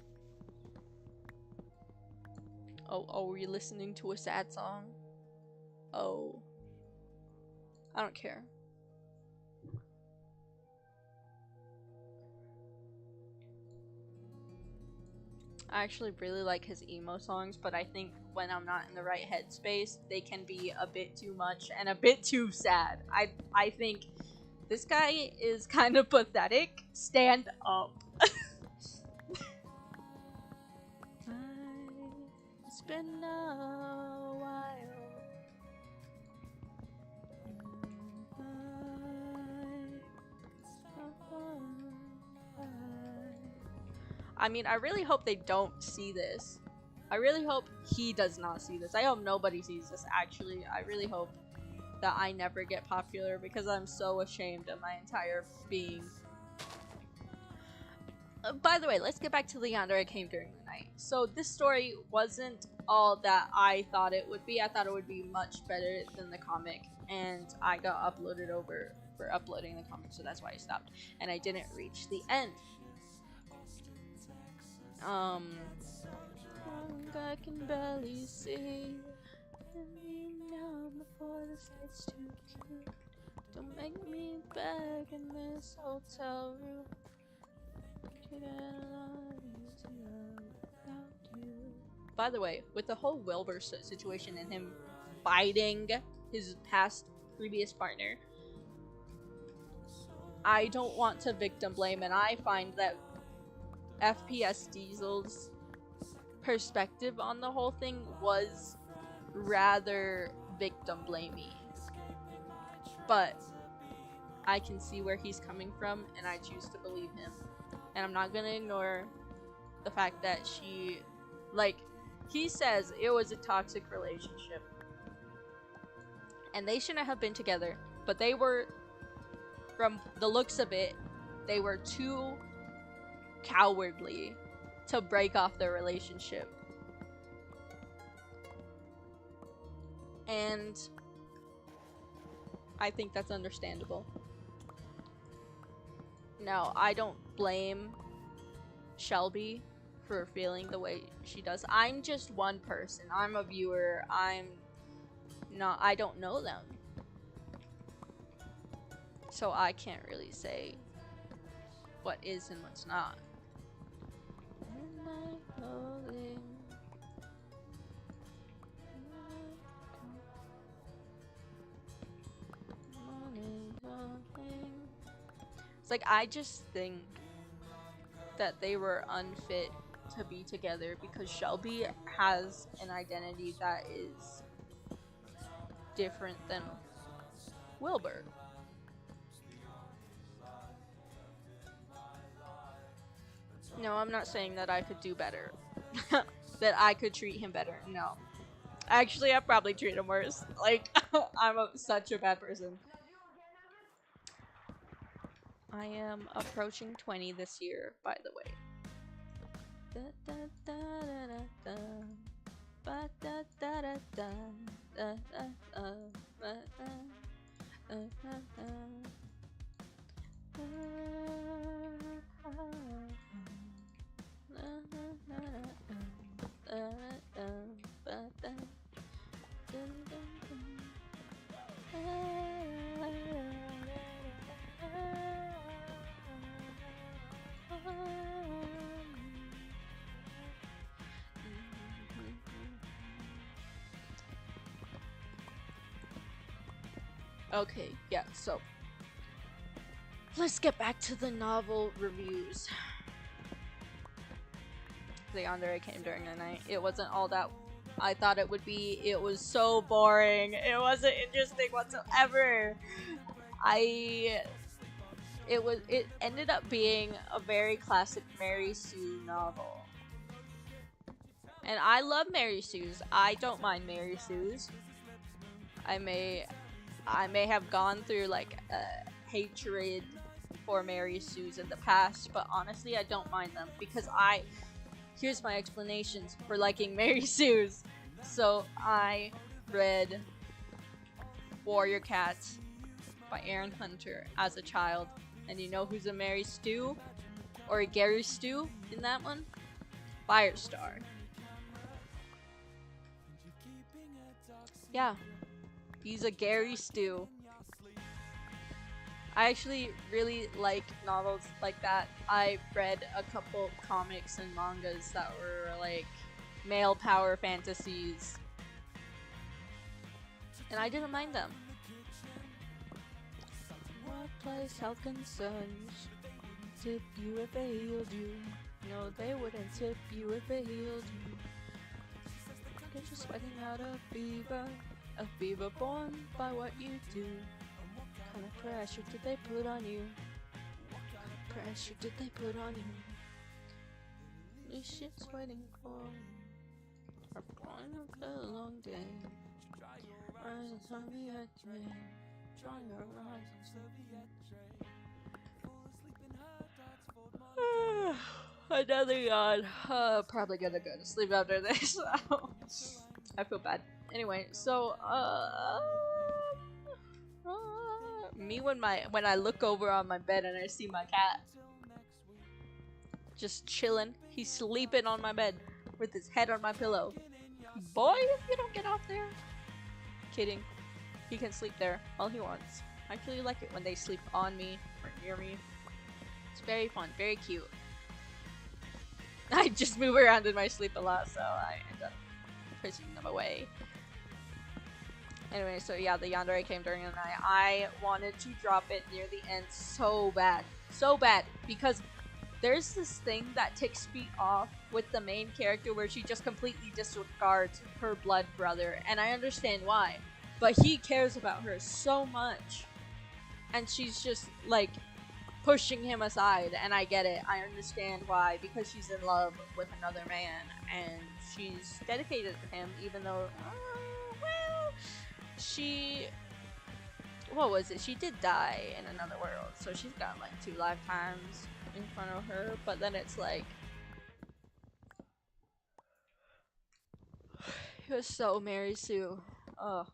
Oh, were you listening to a sad song? Oh. I don't care. I actually really like his emo songs, but I think when I'm not in the right headspace, they can be a bit too much and a bit too sad. I think this guy is kind of pathetic. Stand up. It's been a while. I mean, I really hope they don't see this. I really hope he does not see this. I hope nobody sees this, actually. I really hope that I never get popular because I'm so ashamed of my entire being. By the way, let's get back to the Yonder I Came During the Night. So this story wasn't all that I thought it would be. I thought it would be much better than the comic, and I got uploaded over for uploading the comic, so that's why I stopped. And I didn't reach the end. I can barely see now before this gets too cute. Don't make me beg in this hotel room. By the way, with the whole Wilbur situation and him fighting his previous partner, I don't want to victim blame, and I find that FPS Diesel's perspective on the whole thing was rather victim blamey. But I can see where he's coming from, and I choose to believe him. And I'm not gonna ignore the fact that he says it was a toxic relationship. And they shouldn't have been together, but they were, from the looks of it, they were two cowardly to break off their relationship. And I think that's understandable. Now, I don't blame Shelby for feeling the way she does. I'm just one person. I'm a viewer. I don't know them. So I can't really say what is and what's not. It's like, I just think that they were unfit to be together because Shelby has an identity that is different than Wilbur. No, I'm not saying that I could do better. That I could treat him better. No. Actually, I probably treat him worse. Like, I'm such a bad person. I am approaching 20 this year, by the way. Okay, yeah, so let's get back to the novel reviews. The Yandere came during the night. It wasn't all that I thought it would be. It was so boring. It wasn't interesting whatsoever. It ended up being a very classic Mary Sue novel. And I love Mary Sue's. I don't mind Mary Sue's. I may have gone through like hatred for Mary Sue's in the past, but honestly I don't mind them because here's my explanations for liking Mary Sue's. So I read Warrior Cats by Aaron Hunter as a child, and you know who's a Mary Stu or a Gary Stu in that one? Firestar. Yeah, he's a Gary Stu. I actually really like novels like that. I read a couple comics and mangas that were like male power fantasies, and I didn't mind them. Workplace health concerns. Tip you if they healed you. No, they wouldn't tip you if they healed you. Get you sweating out a fever born by what you do. What kind of pressure did they put on you? What kind of pressure did they put on you? This shit's waiting for me. I'm going up a long day. Rise and Soviet tray. Drawing your rise and Soviet tray. Another yawn. Probably gonna go to sleep after this. I feel bad. Anyway, so me when I look over on my bed and I see my cat just chilling. He's sleeping on my bed with his head on my pillow. Boy, if you don't get off there. Kidding. He can sleep there all he wants. I actually like it when they sleep on me or near me. It's very fun, very cute. I just move around in my sleep a lot, so I end up pushing them away. Anyway, so yeah, the Yandere came during the night. I wanted to drop it near the end so bad. So bad. Because there's this thing that ticks me off with the main character where she just completely disregards her blood brother. And I understand why. But he cares about her so much. And she's just, like, pushing him aside. And I get it. I understand why. Because she's in love with another man. And she's dedicated to him, even though... what was it? She did die in another world, so she's got like 2 lifetimes. in front of her, but then it's like it was so Mary Sue. Ugh.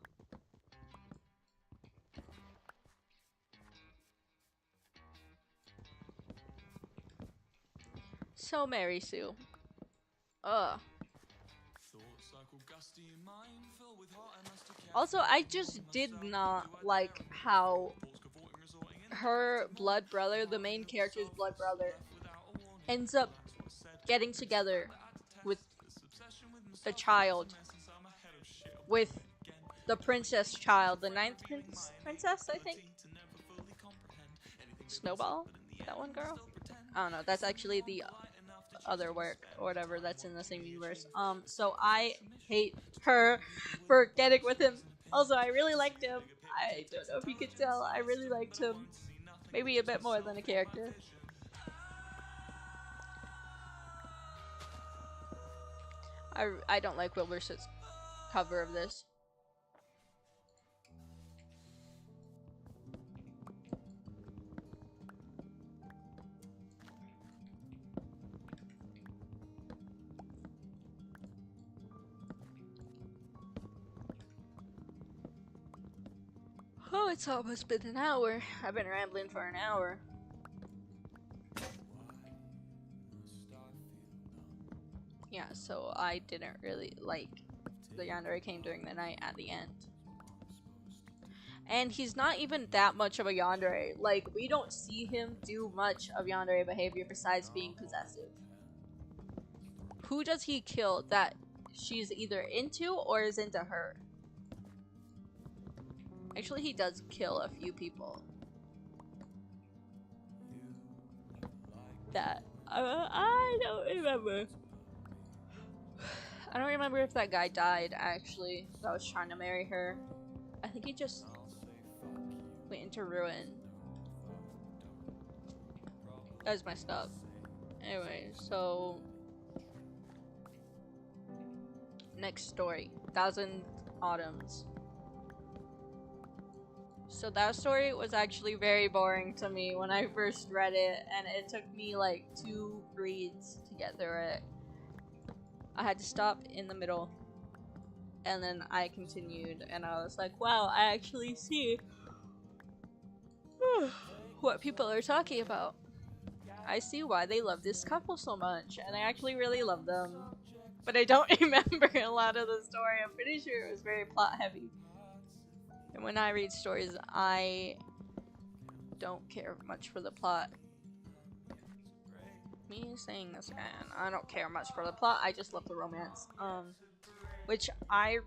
So Mary Sue. Ugh. Also, I just did not like how her blood brother, the main character's blood brother, ends up getting together with a child, with the princess child, the ninth princess, I think. Snowball? That one girl? I don't know, that's actually the other work or whatever that's in the same universe. So I hate her for getting with him. Also, I really liked him. I don't know if you could tell, I really liked him. Maybe a bit more than a character. I don't like Wilbur's cover of this. Oh, it's almost been an hour. I've been rambling for an hour. Yeah, so I didn't really like the yandere came during the night at the end. And he's not even that much of a yandere. Like, we don't see him do much of yandere behavior besides being possessive. Who does he kill that she's either into or is into her? Actually, he does kill a few people. That I don't remember. I don't remember if that guy died, actually, that was trying to marry her. I think he just went into ruin. That was messed up. Anyway, so next story, Thousand Autumns. So that story was actually very boring to me when I first read it, and it took me like 2 reads to get through it. I had to stop in the middle, and then I continued, and I was like, wow, I actually see what people are talking about. I see why they love this couple so much, and I actually really love them. But I don't remember a lot of the story. I'm pretty sure it was very plot heavy. And when I read stories, I don't care much for the plot. Me saying this again, I don't care much for the plot, I just love the romance. Which I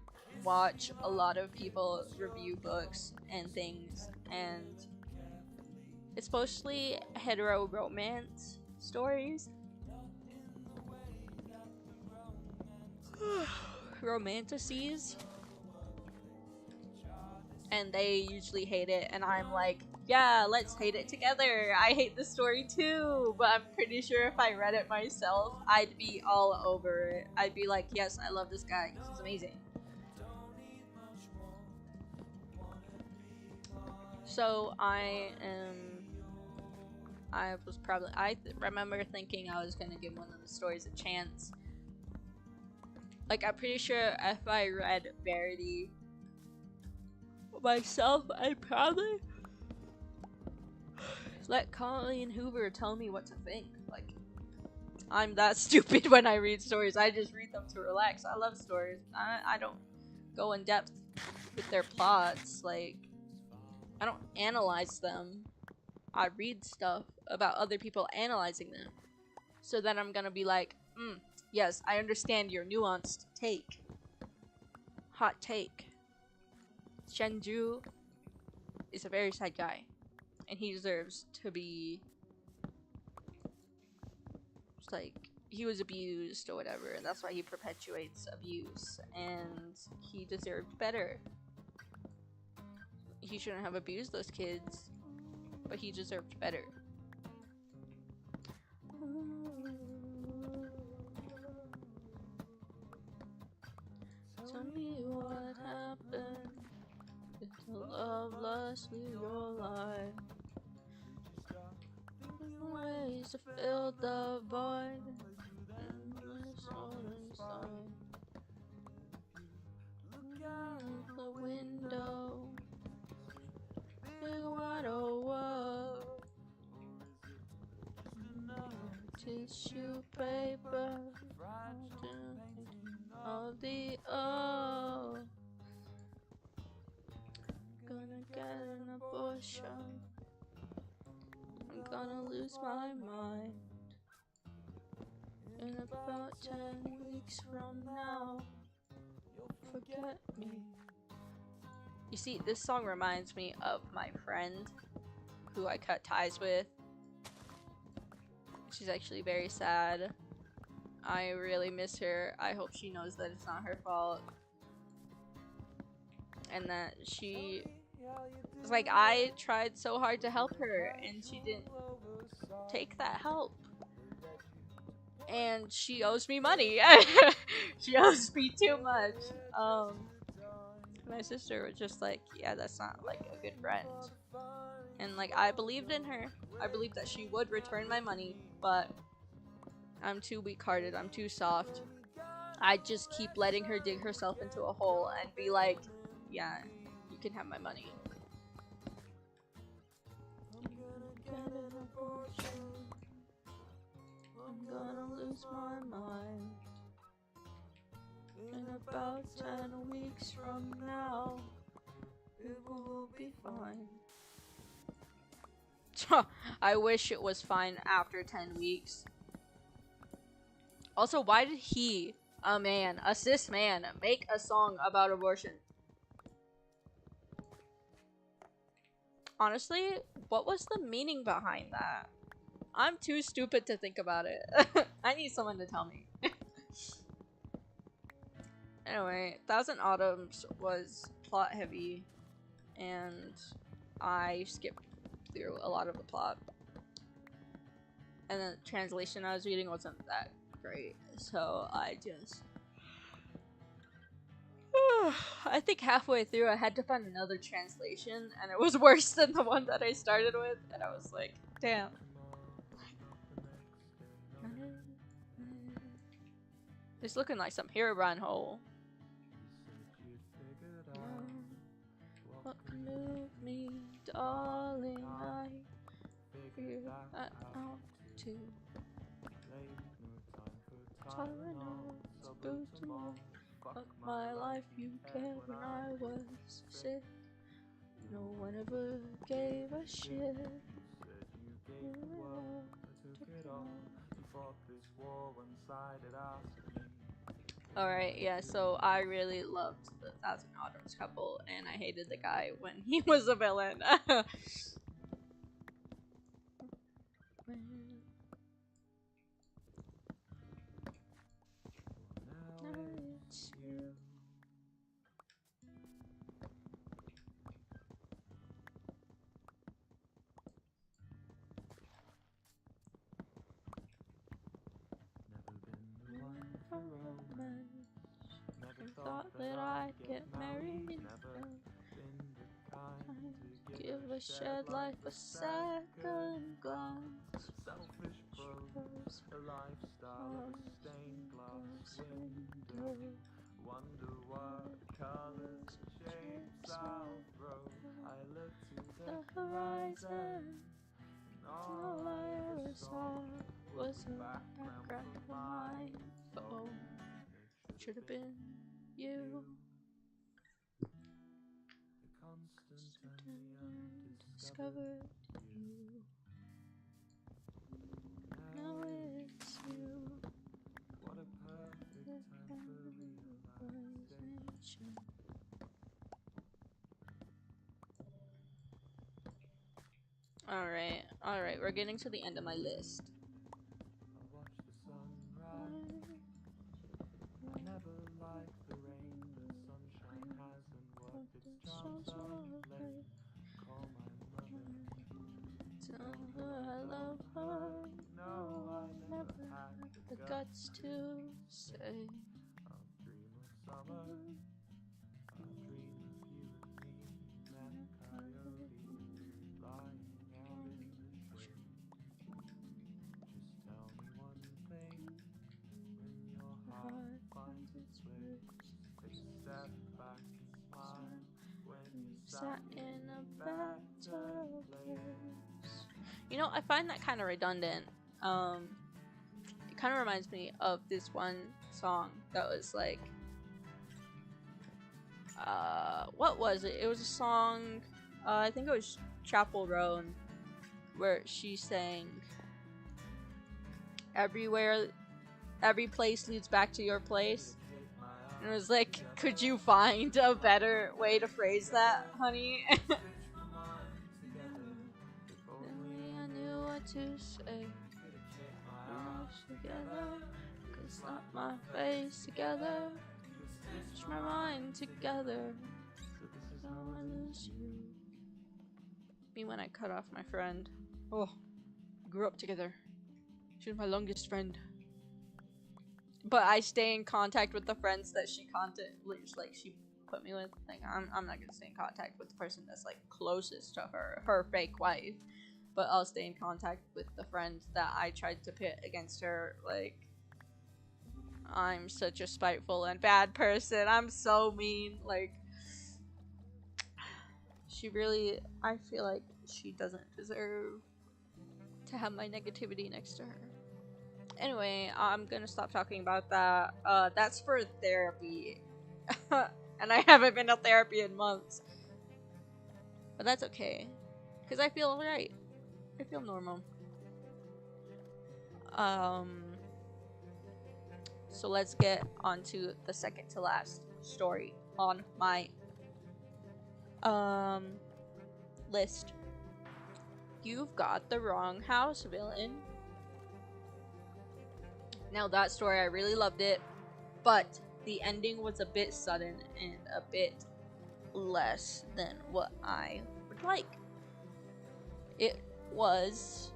watch a lot of people review books and things, and it's mostly hetero romance stories. Romanticities. And they usually hate it, and I'm like, yeah, let's hate it together. I hate the story too, but I'm pretty sure if I read it myself, I'd be all over it. I'd be like, yes, I love this guy. He's amazing. So I remember thinking I was gonna give one of the stories a chance. Like, I'm pretty sure if I read Verity myself, I'd probably let Colleen Hoover tell me what to think. Like, I'm that stupid when I read stories. I just read them to relax. I love stories. I don't go in depth with their plots. Like, I don't analyze them. I read stuff about other people analyzing them. So then I'm gonna be like, yes, I understand your nuanced take. Hot take. Shenju is a very sad guy, and he deserves to be, like, he was abused or whatever, and that's why he perpetuates abuse, and he deserved better. He shouldn't have abused those kids, but he deserved better. Tell me what happened. It's a love lost with your life. Ways to fill the void in my soul inside. Look out the window, big wide old world. Tissue paper of the earth. Gonna get an abortion. I'm gonna lose my mind. In about 10 weeks from now, you'll forget me. You see, this song reminds me of my friend who I cut ties with. She's actually very sad. I really miss her. I hope she knows that it's not her fault. And that she... It's like, I tried so hard to help her, and she didn't take that help. And she owes me money. She owes me too much. My sister was just like, yeah, that's not like a good friend. And like, I believed in her. I believed that she would return my money, but I'm too weak-hearted. I'm too soft. I just keep letting her dig herself into a hole and be like, yeah, you can have my money. I'm gonna lose my mind. In about 10 weeks from now, it will be fine. I wish it was fine after 10 weeks. Also, why did he, a cis man, make a song about abortion? Honestly, what was the meaning behind that? I'm too stupid to think about it. I need someone to tell me. Anyway, Thousand Autumns was plot heavy, and I skipped through a lot of the plot. And the translation I was reading wasn't that great, so I just... I think halfway through I had to find another translation, and it was worse than the one that I started with, and I was like, damn. It's looking like some Herobrine hole. What can move me, darling? I figure that out too. Tylenol, Bootamol. Fuck my life, you cared when I was sick. No one ever gave a shit. Alright, yeah, so I really loved the Thousand Autumns couple, and I hated the guy when he was a villain. Now it's you. Thought that I'd get married. Give a shed life a second glance. Selfish bros, a lifestyle of stained glass window. Wonder what colors, shapes I'll throw. I look to the horizon, and all I ever saw was a background of my phone. Should have been you. Discovered you. Now it's you. What a perfect time for realization. Alright, we're getting to the end of my list. Tell her I love her. No, I never had the guts to say. I'll dream of summer. I'll dream of you and me and coyote lying out in the street. sat in a better place. You know, I find that kind of redundant. It kind of reminds me of this one song that was like, what was it? It was a song, I think it was Chapel Roan, where she sang, everywhere, every place leads back to your place. And it was like, could you find a better way to phrase that, honey? I knew what to say. Together, could slap my face together, push my mind together. I lose you. Me when I cut off my friend. Oh, we grew up together. She was my longest friend. But I stay in contact with the friends that she she put me with. Like I'm not gonna stay in contact with the person that's like closest to her fake wife. But I'll stay in contact with the friend that I tried to pit against her. Like, I'm such a spiteful and bad person. I'm so mean. Like, she really, I feel like she doesn't deserve to have my negativity next to her. Anyway, I'm gonna stop talking about that. That's for therapy. And I haven't been to therapy in months. But that's okay. Because I feel alright. I feel normal. So let's get on to the second to last story on my list. You've got the wrong house, villain. Now that story, I really loved it, but the ending was a bit sudden and a bit less than what I would like. It was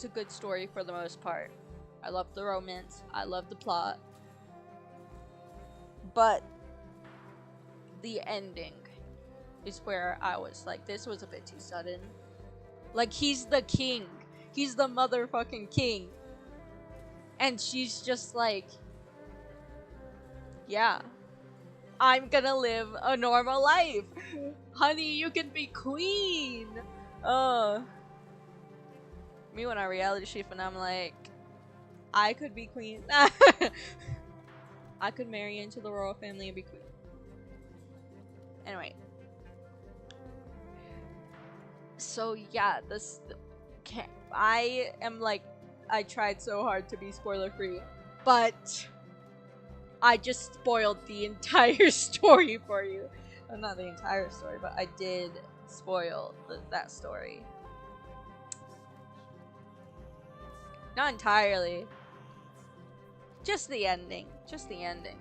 a good story for the most part. I loved the romance, I loved the plot, but the ending is where I was like, this was a bit too sudden. Like, he's the king. He's the motherfucking king. And she's just like, yeah, I'm gonna live a normal life. Honey, you can be queen. Me when I reality shift and I'm like, I could be queen. I could marry into the royal family and be queen. Anyway. So yeah, I am like, I tried so hard to be spoiler free, but I just spoiled the entire story for you. Well, not the entire story, but I did spoil that story. Not entirely. Just the ending. Just the ending.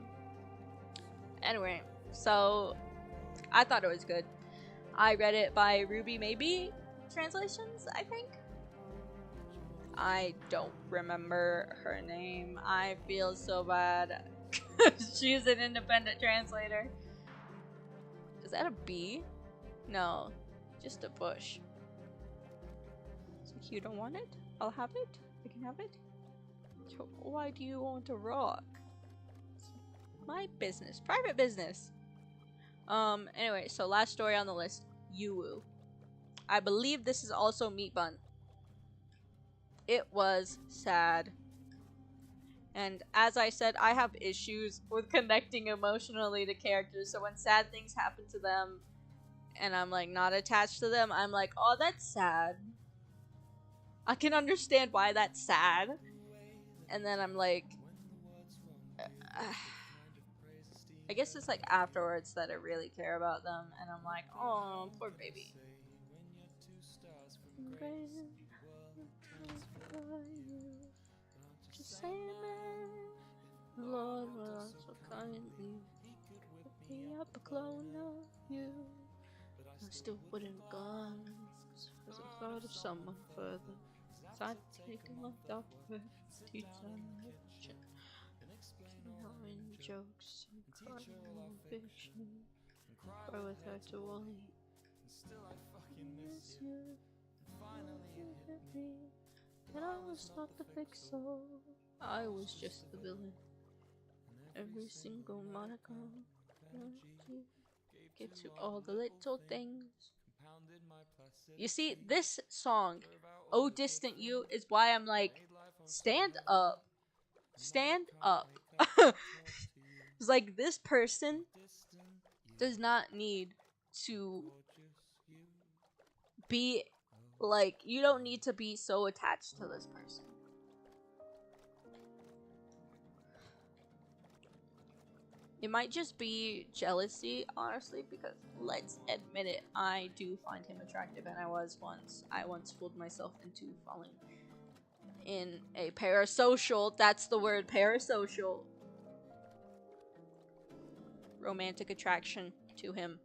Anyway, so I thought it was good. I read it by Ruby Maybe Translations, I think. I don't remember her name. I feel so bad. She's an independent translator. Is that a bee? No, just a bush. So you don't want it? I'll have it. I can have it. So why do you want a rock? It's my business. Private business. Anyway, so last story on the list. Yuwu. I believe this is also Meat Bun. It was sad. And as I said, I have issues with connecting emotionally to characters. So when sad things happen to them and I'm like not attached to them, I'm like, oh, that's sad. I can understand why that's sad. And then I'm like, I guess it's like afterwards that I really care about them. And I'm like, oh, poor baby. Just say amen. Lord will so kindly put me up a clone of you. I still wouldn't have gone because I thought of someone further. So I'd taken my doctor, teach religion, knowing jokes and crying fiction. Cry with her to Wally. Miss you. And I was not the big soul. I was just the villain. Every single monocle Get to all the little things. You see, this song, "Oh Distant You," is why I'm like, stand up. Stand up. It's like, this person does not need to be, like, you don't need to be so attached to this person. It might just be jealousy, honestly, because let's admit it, I do find him attractive, and I once fooled myself into falling in a parasocial, that's the word, parasocial, romantic attraction to him.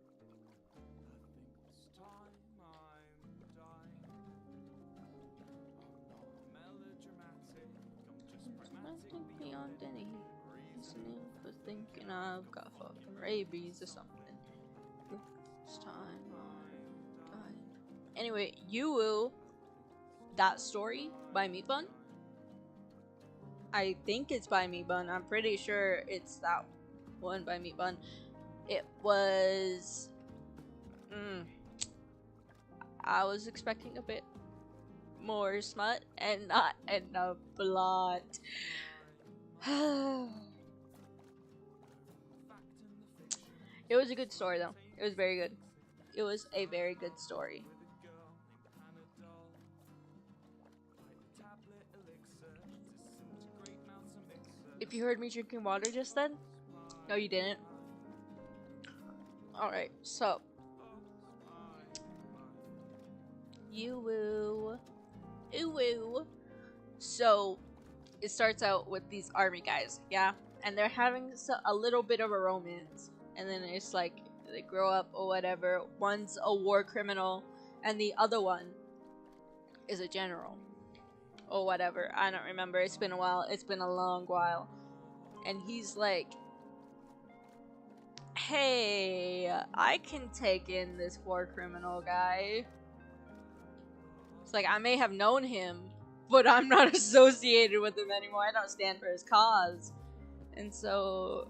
Beyond any listening for thinking I've got fucking rabies or something. This time I'm dying. Anyway, Yu that story by Meatbun. I think it's by Meatbun. I'm pretty sure it's that one by Meatbun. It was. I was expecting a bit more smut and not enough plot. It was a good story though. It was very good. It was a very good story. If you heard me drinking water just then, no you didn't. Alright, so Ooh. So it starts out with these army guys, yeah, and they're having a little bit of a romance, and then it's like they grow up or whatever. One's a war criminal, and the other one is a general or whatever. I don't remember. It's been a while. It's been a long while, and he's like, "Hey, I can take in this war criminal guy." It's like, I may have known him, but I'm not associated with him anymore. I don't stand for his cause. And so,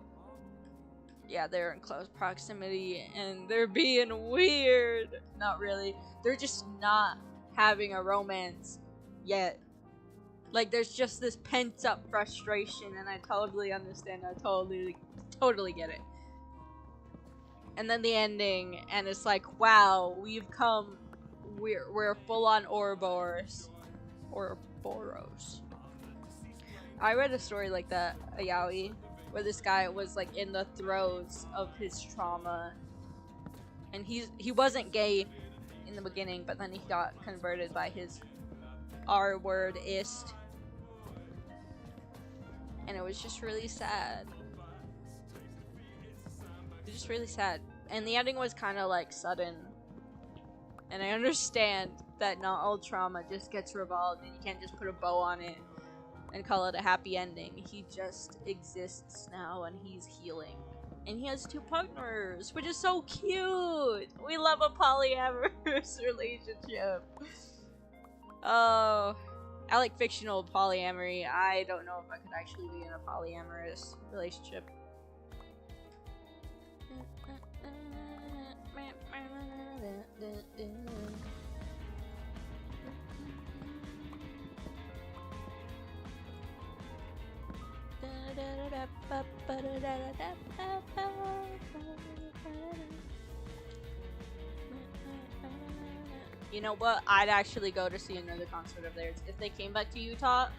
yeah, they're in close proximity, and they're being weird. Not really. They're just not having a romance yet. Like, there's just this pent-up frustration, and I totally understand. I totally get it. And then the ending, and it's like, wow, we're full-on Ouroboros. Ouroboros. I read a story like that, a yaoi, where this guy was like in the throes of his trauma, and he wasn't gay in the beginning, but then he got converted by his R-wordist, and it was just really sad. It was just really sad, and the ending was kind of like sudden. And I understand that not all trauma just gets resolved, and you can't just put a bow on it and call it a happy ending. He just exists now, and he's healing. And he has 2 partners, which is so cute! We love a polyamorous relationship. Oh, I like fictional polyamory. I don't know if I could actually be in a polyamorous relationship. You know what? I'd actually go to see another concert of theirs. If they came back to Utah,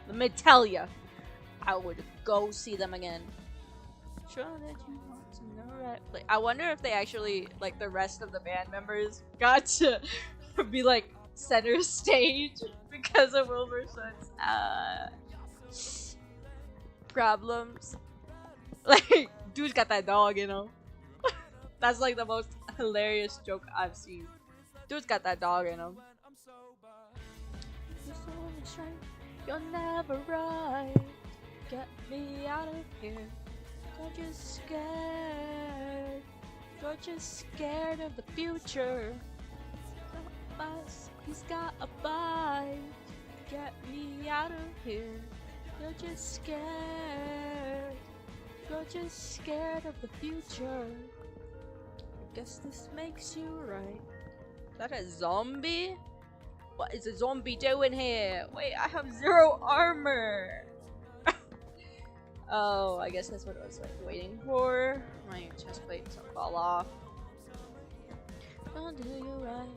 let me tell you, I would go see them again. Sure that you want to know right place. I wonder if they actually, like, the rest of the band members got to be like center stage because of Wilburson's problems. Like, dude's got that dog, you know. That's like the most hilarious joke I've seen. Dude's got that dog in him. You're never right. Get me out of here. You're just scared. You're just scared of the future. He's got a bite. Get me out of here. You're just scared. you're just scared of the future. I guess this makes you right. Is that a zombie? What is a zombie doing here? Wait, I have 0 armor! Oh, I guess that's what I was like waiting for. My chest plate to fall off. I'll do you right,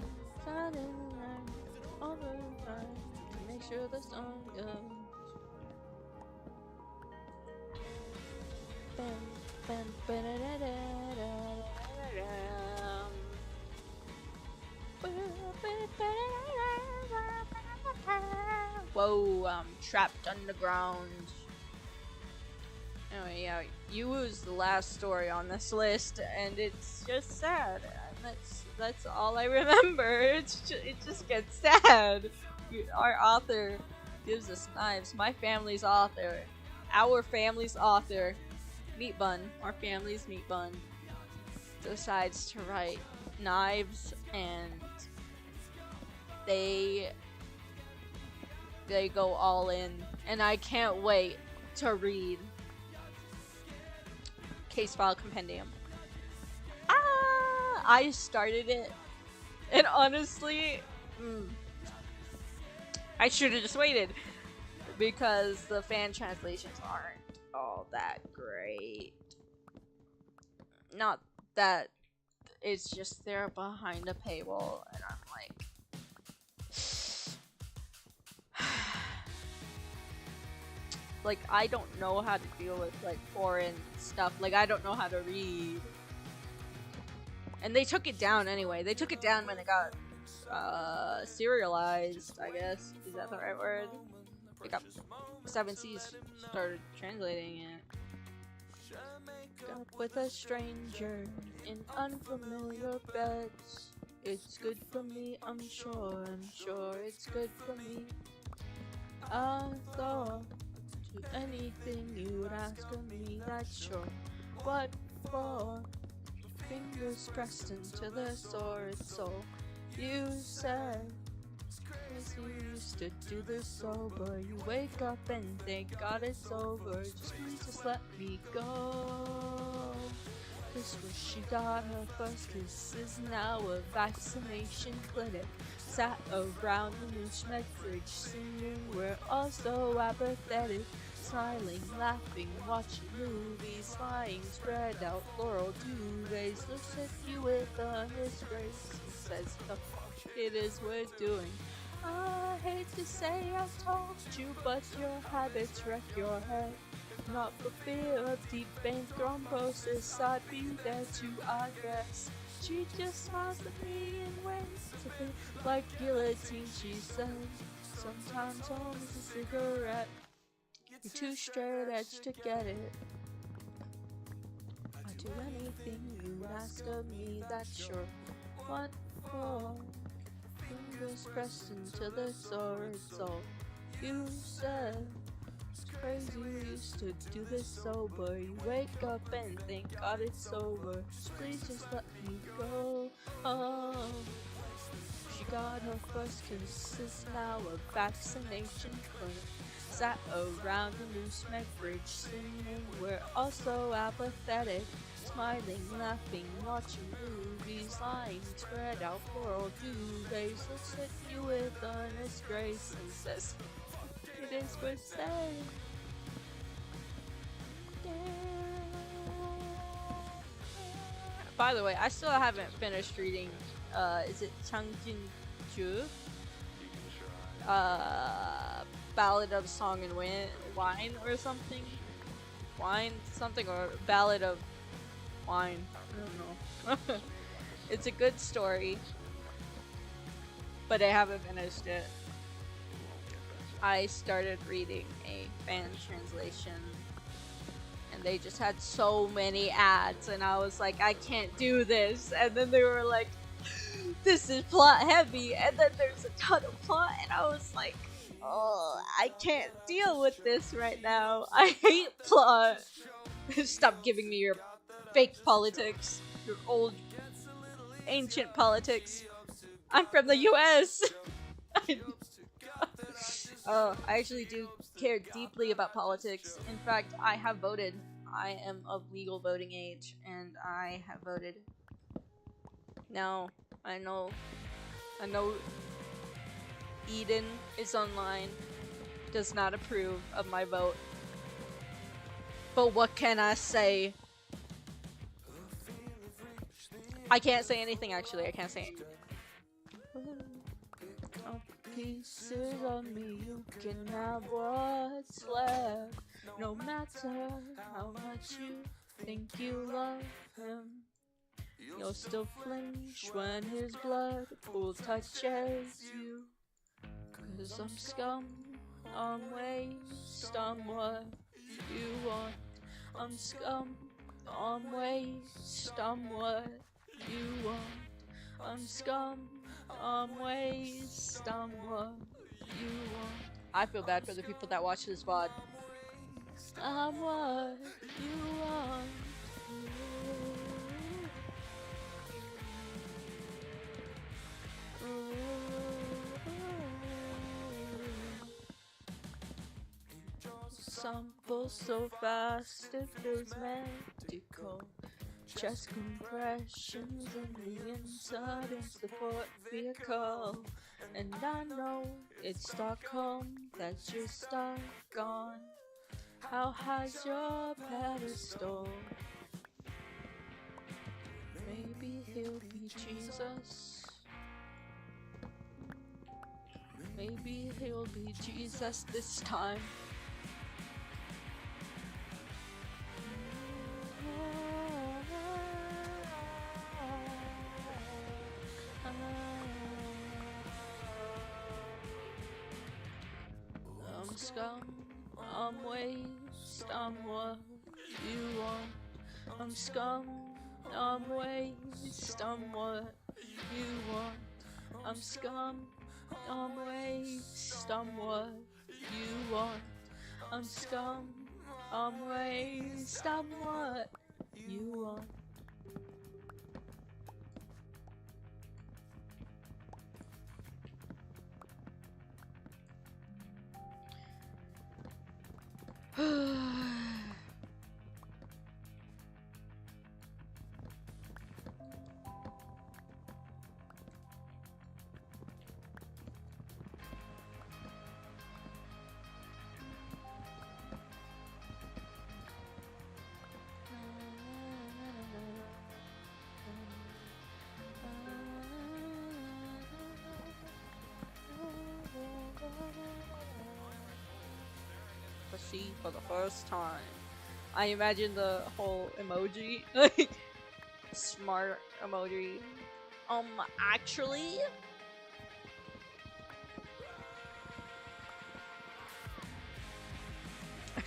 I'll do you right, all the time, to make sure the song goes. Whoa, I'm trapped underground. Anyway, yeah, you was the last story on this list, and it's just sad. And that's all I remember. It just gets sad. Our author gives us knives. My family's author, our family's author, Meat Bun, our family's Meat Bun, decides to write knives, and they go all in, and I can't wait to read Case File Compendium. I started it, and honestly, I should have just waited, because the fan translations aren't all that great. Not that it's just there behind a paywall, and I'm like, like, I don't know how to deal with like foreign stuff. Like, I don't know how to read. And they took it down anyway. They took it down when it got serialized, I guess. Is that the right word? They got 7 Seas started translating it. Up with a stranger in unfamiliar beds. It's good for me, I'm sure it's good for me. I thought to anything you'd ask of me, that's sure. What for? Fingers pressed into the sordid soul. You said, as you used to do this sober, you wake up and thank God it's over. Just let me go. This was she got her first kisses, now a vaccination clinic. Sat around the loose med fridge singing, we're all so apathetic. Smiling, laughing, watching movies, lying, spread out floral duvets. Looks at you with a disgrace and says, the fuck it is we're doing. I hate to say I've told you, but your habits wreck your head. Not for fear of deep vein thrombosis, I'd be there to address. She just smiles at me in ways to think like guillotine, she said. Sometimes home is a cigarette. You're too straight edge to get it. I'd do anything you ask of me, that's sure. What for? Fingers pressed into the sordid soul. You said it's crazy you used to do this sober. You wake up and thank God it's over. Please just let me go. Oh. She got her first kisses, now a vaccination clinic. Sat around the loose med bridge singing, we're all so apathetic. Smiling, laughing, watching movies, lying, spread out floral duvets. Looks at you with earnest grace and says, it is worth saying. Yeah. By the way, I still haven't finished reading, is it Changjin Ju? Ballad of Song and Wine or something? Wine something, or Ballad of Wine. I don't know. It's a good story, but I haven't finished it. I started reading a fan translation, and they just had so many ads, and I was like, I can't do this. And then they were like, this is plot heavy, and then there's a ton of plot, and I was like, oh, I can't deal with this right now. I hate plot. Stop giving me your fake politics, your old, ancient politics. I'm from the US. I actually do care deeply about politics. In fact, I have voted. I am of legal voting age, and I have voted. Now, I know Eden is online, does not approve of my vote. But what can I say? I can't say anything, actually. I can't say anything. Pieces of me, you can have what's left. No matter how much you think you love him, you'll still flinch when his blood pool touches you. 'Cause I'm scum, I'm waste, I'm what you want. I'm scum, I'm waste, I'm what you want. I'm scum, I'm waste, I'm what you want. I feel bad for the people that watch this VOD. I'm what you want. Some pull so fast it feels medical. Chest compressions in the inside support vehicle. And I know it's Stockholm that you're stuck on. How high's your pedestal? Maybe he'll be Jesus. Maybe he'll be Jesus this time. I'm scum, I'm waste, I'm what you want. I'm scum, I'm waste, I'm what you want. I'm scum, I'm waste, I'm what you want. I'm scum, I'm waste, I'm what you want. See for the first time. I imagine the whole emoji, like smart emoji. Actually,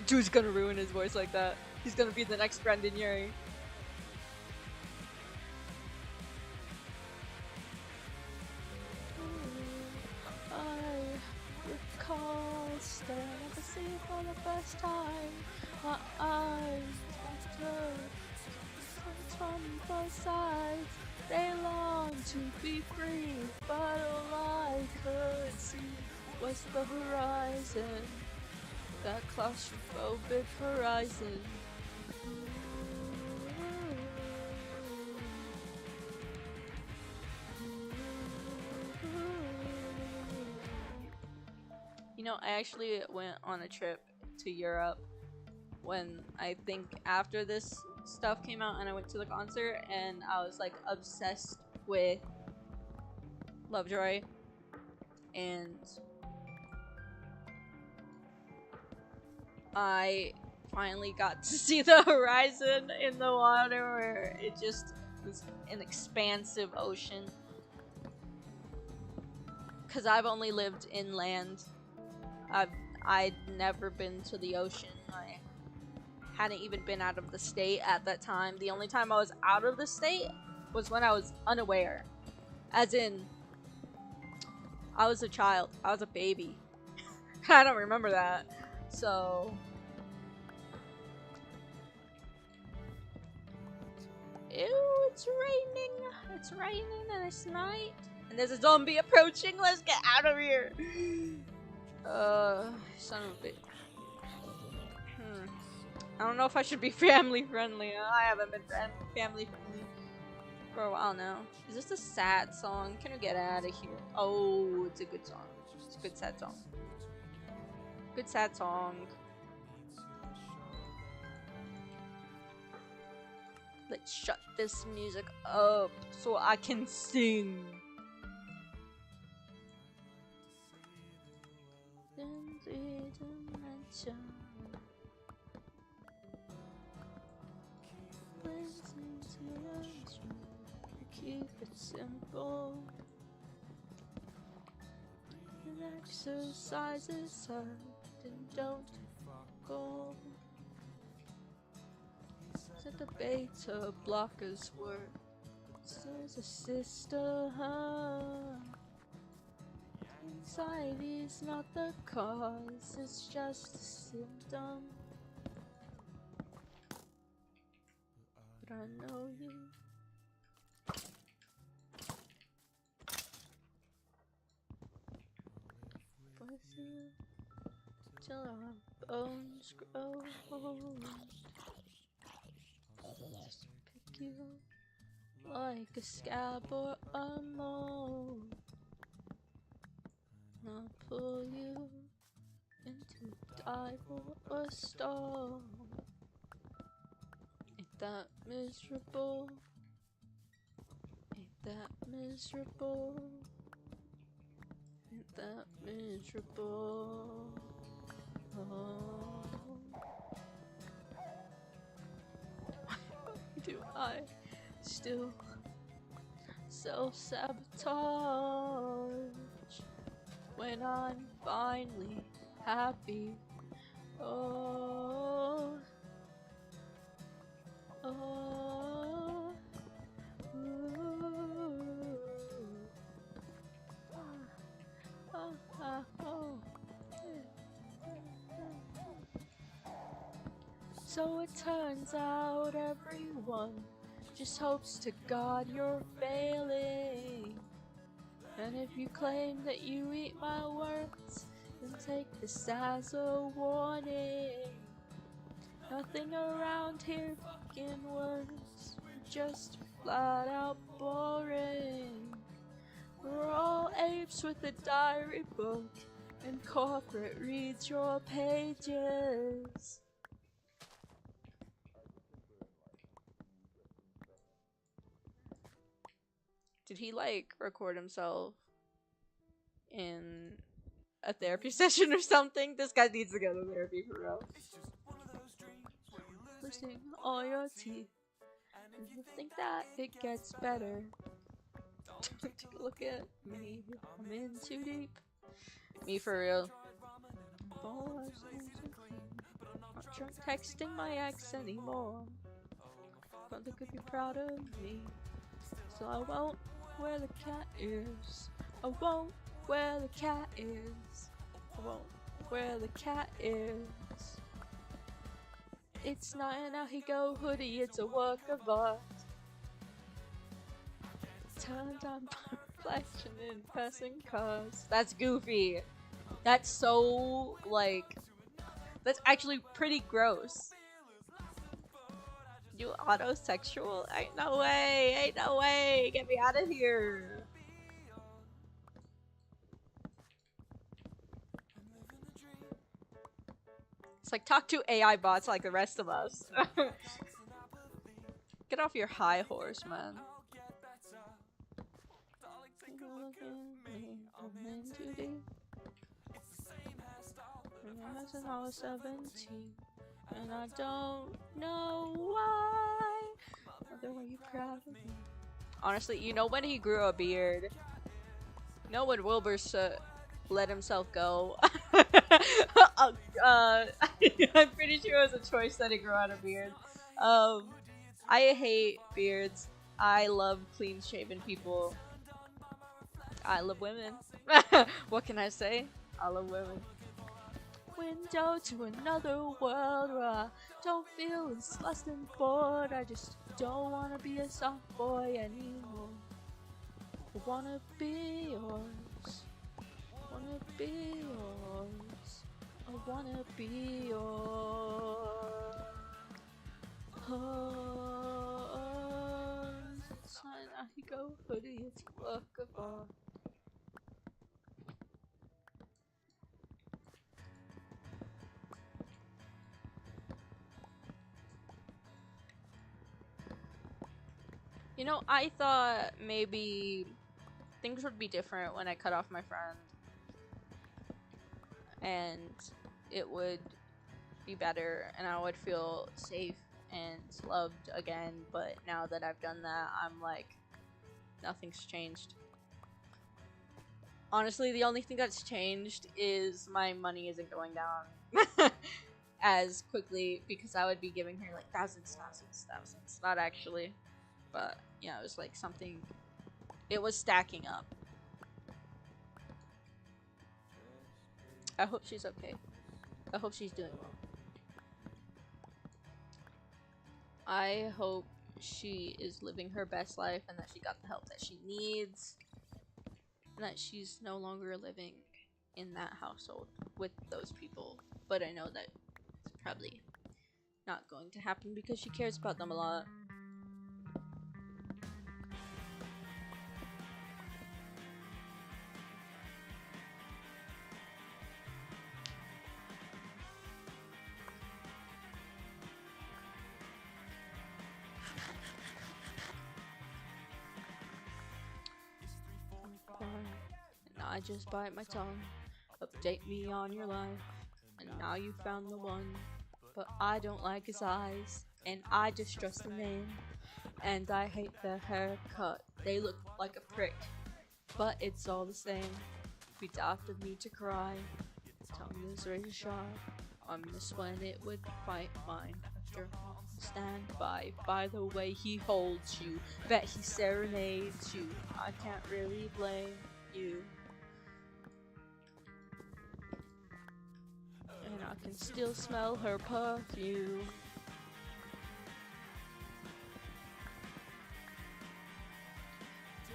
dude's gonna ruin his voice like that. He's gonna be the next Brendan Urie. Staring at the sea for the first time, my eyes from both sides. They long to be free, but all I could see was the horizon, that claustrophobic horizon. You know, I actually went on a trip to Europe when I think after this stuff came out, and I went to the concert, and I was like obsessed with Lovejoy, and I finally got to see the horizon in the water, where it just was an expansive ocean. Cause I've only lived inland. I'd never been to the ocean. I hadn't even been out of the state at that time. The only time I was out of the state was when I was unaware. As in, I was a child. I was a baby. I don't remember that. So, ew, it's raining. It's raining and it's night. And there's a zombie approaching. Let's get out of here. Son of a bitch. I don't know if I should be family friendly. I haven't been family friendly for a while now. Is this a sad song? Can we get out of here? Oh, it's a good song. It's a good sad song. Good sad song. Let's shut this music up so I can sing. Keep it simple. And exercises hard and don't go. Said the beta blockers work. Says a sister, Anxiety's not the cause, it's just a symptom. But I know you. With you till our bones grow. Just pick you like a scab or a mole. I'll pull you into dive or a stall. Ain't that miserable? Ain't that miserable? Ain't that miserable? Oh. Why do I still self-sabotage when I'm finally happy? Oh, oh, ooh, oh. So it turns out everyone just hopes to God you're failing. And if you claim that you eat my words, then take this as a warning. Nothing around here fucking works, just flat out boring. We're all apes with a diary book, and corporate reads your pages. Did he like record himself in a therapy session or something? This guy needs to go to therapy for real. Losing all your teeth, and you think that it gets better. Take a look at me, I'm in too deep. Me for real. Not drunk texting my ex anymore. Brother could be proud of me. So I won't wear the cat ears. I won't wear the cat ears. I won't wear the cat ears. It's not an Ahigo hoodie, it's a work of art. Turned on by reflection in passing cars. That's goofy. That's so, like, that's actually pretty gross. You autosexual? Ain't no way, ain't no way. Get me out of here. It's like, talk to AI bots like the rest of us. Get off your high horse, man. When I was 17, and I don't know why. Mother, were you proud of me? Honestly, you know when he grew a beard? You know when Wilbur let himself go? I'm pretty sure it was a choice that he grew out a beard. I hate beards. I love clean-shaven people. I love women. What can I say? I love women. Window to another world where I don't feel as less than bored. I just don't wanna be a soft boy anymore. I wanna be yours. Wanna be yours. I wanna be yours. I go hoodie, it's work of art. You know, I thought maybe things would be different when I cut off my friend. And it would be better and I would feel safe and loved again, but now that I've done that, I'm like, nothing's changed. Honestly, the only thing that's changed is my money isn't going down as quickly because I would be giving her like thousands. Not actually, but yeah, it was like something, it was stacking up. I hope she's okay. I hope she's doing well. I hope she is living her best life and that she got the help that she needs. And that she's no longer living in that household with those people. But I know that it's probably not going to happen because she cares about them a lot. And I just bite my tongue. Update me on your life. And now you found the one. But I don't like his eyes. And I distrust the name. And I hate the haircut. They look like a prick. But it's all the same. Be daft of me to cry. Tongue is razor sharp. On this when it would fight mine. After stand by the way he holds you. Bet he serenades you. I can't really blame you. And I can still smell her perfume.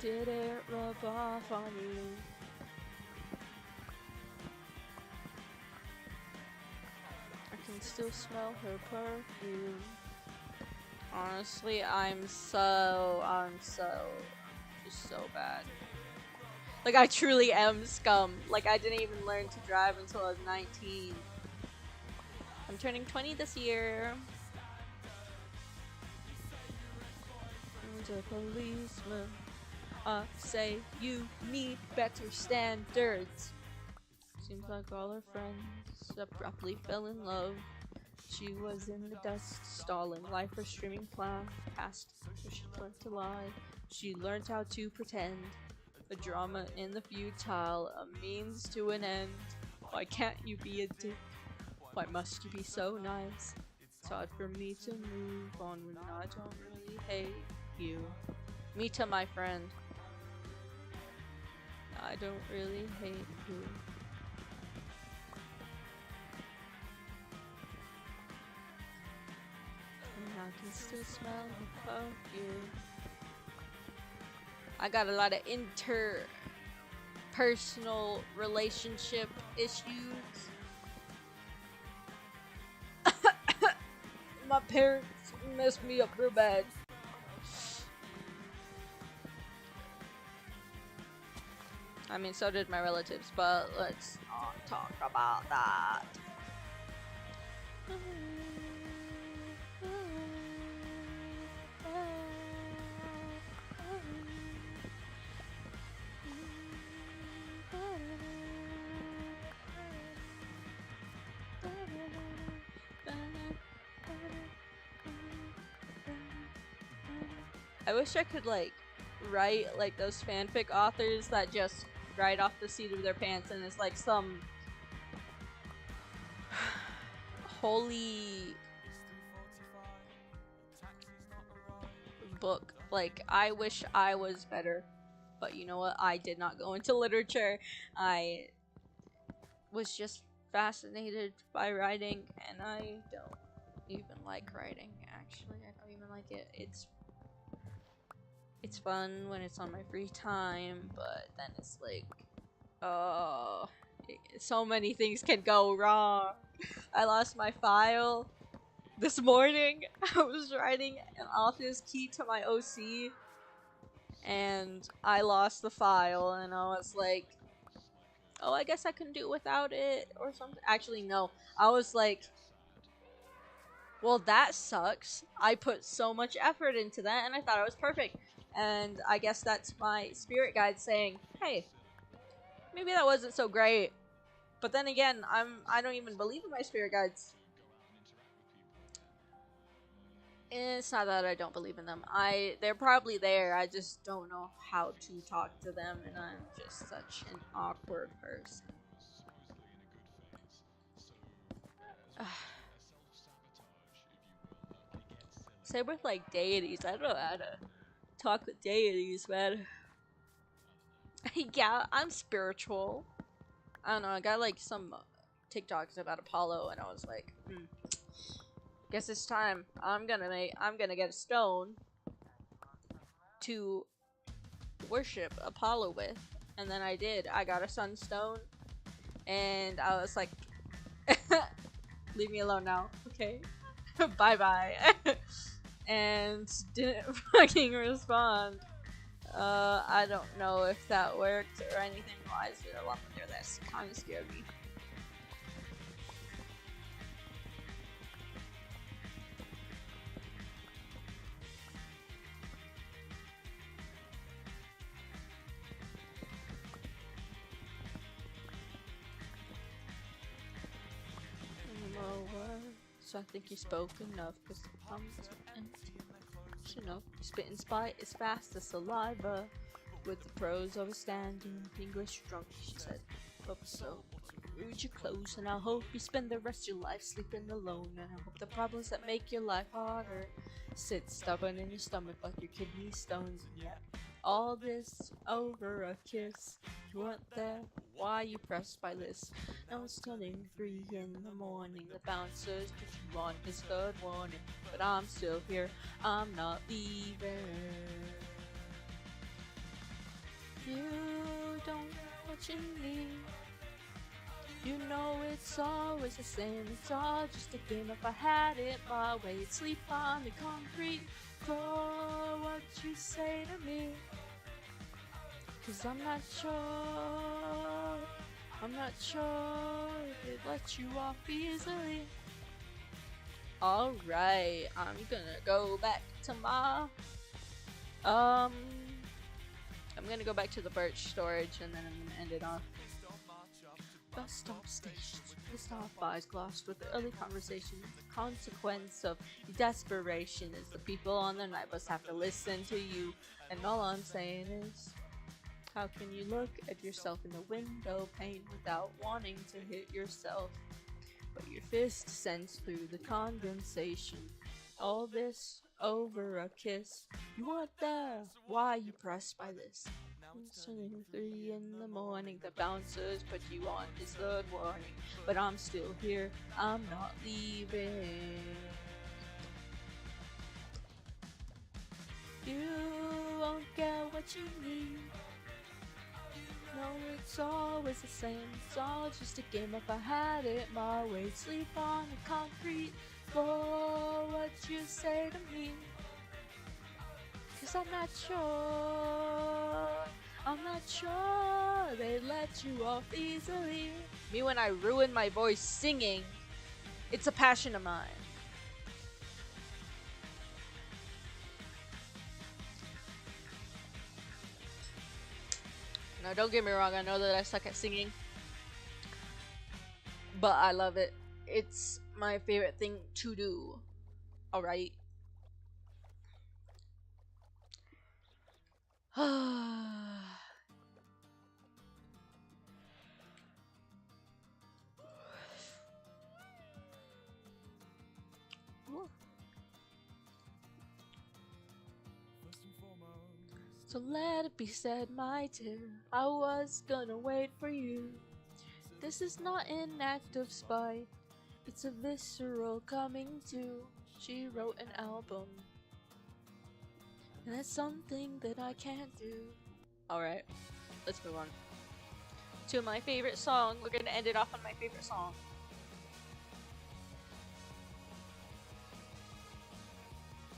Did it rub off on you? I can still smell her perfume. Honestly, I'm just so bad. Like, I truly am scum. Like, I didn't even learn to drive until I was 19. I'm turning 20 this year. I'm a policeman. Say you need better standards. Seems like all her friends abruptly fell in love. She was in the dust, stalling life for streaming plan past. So she learned to lie. She learned how to pretend. The drama in the futile, a means to an end. Why can't you be a dick? Why must you be so nice? It's hard for me to move on when I don't really hate you. Me to my friend. I don't really hate you. And I can still smell the perfume. I got a lot of interpersonal relationship issues. My parents messed me up real bad. I mean, so did my relatives, but let's not talk about that. I wish I could, like, write, like, those fanfic authors that just write off the seat of their pants and it's, like, some holy book. Like, I wish I was better. But you know what? I did not go into literature. I was just fascinated by writing, and I don't even like writing, actually. I don't even like it. It's fun when it's on my free time, but then it's like, oh, so many things can go wrong. I lost my file. This morning, I was writing an office key to my OC, and I lost the file, and I was like, oh, I guess I can do without it, or something. Actually, no. I was like, well, that sucks. I put so much effort into that, and I thought it was perfect. And I guess that's my spirit guide saying, hey, maybe that wasn't so great. But then again, I don't even believe in my spirit guides. It's not that I don't believe in them. They're probably there. I just don't know how to talk to them, and I'm just such an awkward person. Same with like deities. I don't know how to talk with deities, man. Yeah, I'm spiritual. I don't know. I got like some TikToks about Apollo, and I was like, guess it's time. I'm gonna get a stone to worship Apollo with, and then I did. I got a sunstone, and I was like, leave me alone now, okay? Bye bye. And didn't fucking respond. I don't know if that worked or anything. Why is there a lump there? That's kind of scared me. So I think you spoke enough, cause the thumbs are empty. You know, spitting spite is fast as saliva. With the pros overstanding, English drunk, she said. Hope so. Read your clothes, and I hope you spend the rest of your life sleeping alone. And I hope the problems that make your life harder sit stubborn in your stomach like your kidney stones. And yet, all this over a kiss. You weren't there. Why you pressed by this? Now it's turning 3 in the morning. The bouncers put you on his third warning, but I'm still here. I'm not leaving. You don't know what you need. You know it's always the same. It's all just a game. If I had it my way, I'd sleep on the concrete floor. What you say to me? 'Cause I'm not sure if it lets you off easily. Alright, I'm gonna go back to my I'm gonna go back to the Birch storage, and then I'm gonna end it off. Bus stop stations, pissed off eyes glossed with the early conversation. The consequence of desperation is the people on the night bus have to listen to you, and all I'm saying is, how can you look at yourself in the window pane without wanting to hit yourself? But your fist sends through the condensation. All this over a kiss. You weren't there. Why you pressed by this? It's turning 3 in the morning. The bouncers put you on his third warning, but I'm still here. I'm not leaving. You won't get what you need. No, it's always the same. It's all just a game. If I had it my way, sleep on the concrete floor. What you say to me? 'Cause I'm not sure they let you off easily. Me when I ruin my voice singing, it's a passion of mine. Now don't get me wrong, I know that I suck at singing, but I love it. It's my favorite thing to do. Alright. So let it be said, my dear, I was gonna wait for you. This is not an act of spite, it's a visceral coming to. She wrote an album, and that's something that I can't do. Alright, let's move on to my favorite song. We're gonna end it off on my favorite song.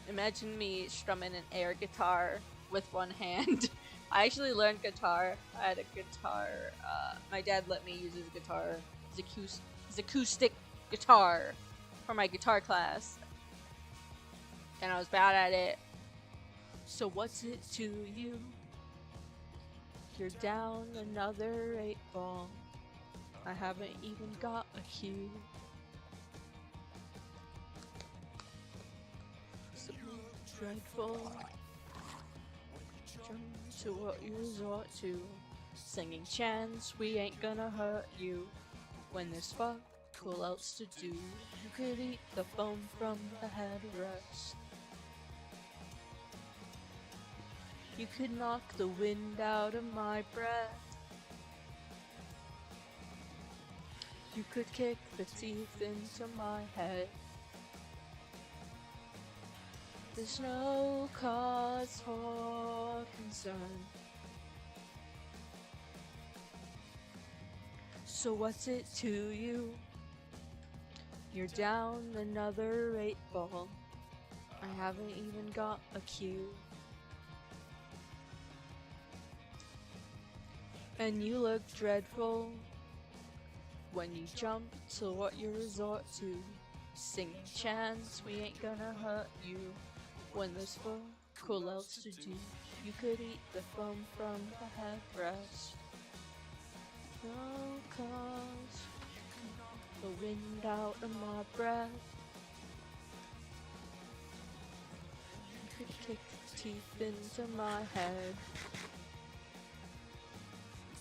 Imagine me strumming an air guitar with one hand. I actually learned guitar. I had a guitar. My dad let me use his guitar, his acoustic guitar, for my guitar class, and I was bad at it. So what's it to you? You're down another 8 ball. I haven't even got a cue. Something dreadful. Jump to what you resort to. Singing chants, we ain't gonna hurt you. When there's fuck all else to do, you could eat the foam from the headrest. You could knock the wind out of my breath. You could kick the teeth into my head. There's no cause for concern. So what's it to you? You're down another 8 ball. I haven't even got a cue. And you look dreadful when you jump to what you resort to. Singing chants, we ain't gonna hurt you. When there's fuck all else to do, you could eat the foam from the headrest. No cause, the wind out of my breath. You could kick the teeth into my head.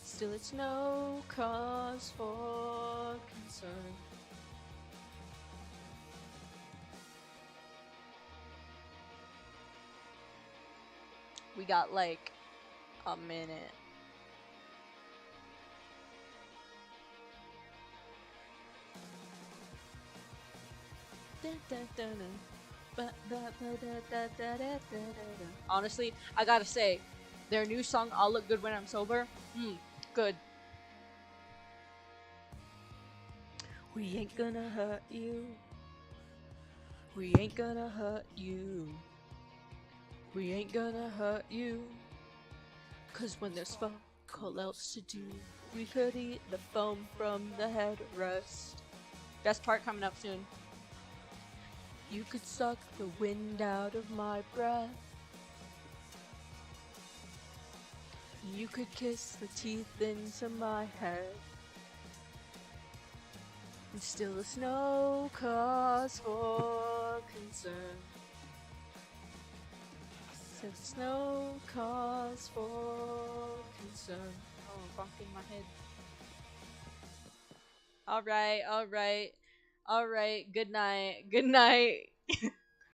Still it's no cause for concern. We got like a minute. Honestly, I gotta say, their new song, I'll Look Good When I'm Sober, good. We ain't gonna hurt you. We ain't gonna hurt you. We ain't gonna hurt you. Cause when there's fuck all else to do, we could eat the foam from the headrest. Best part coming up soon. You could suck the wind out of my breath. You could kiss the teeth into my head. And still there's no cause for concern. There's no cause for concern. Oh, I'm bonking my head. Alright. Good night.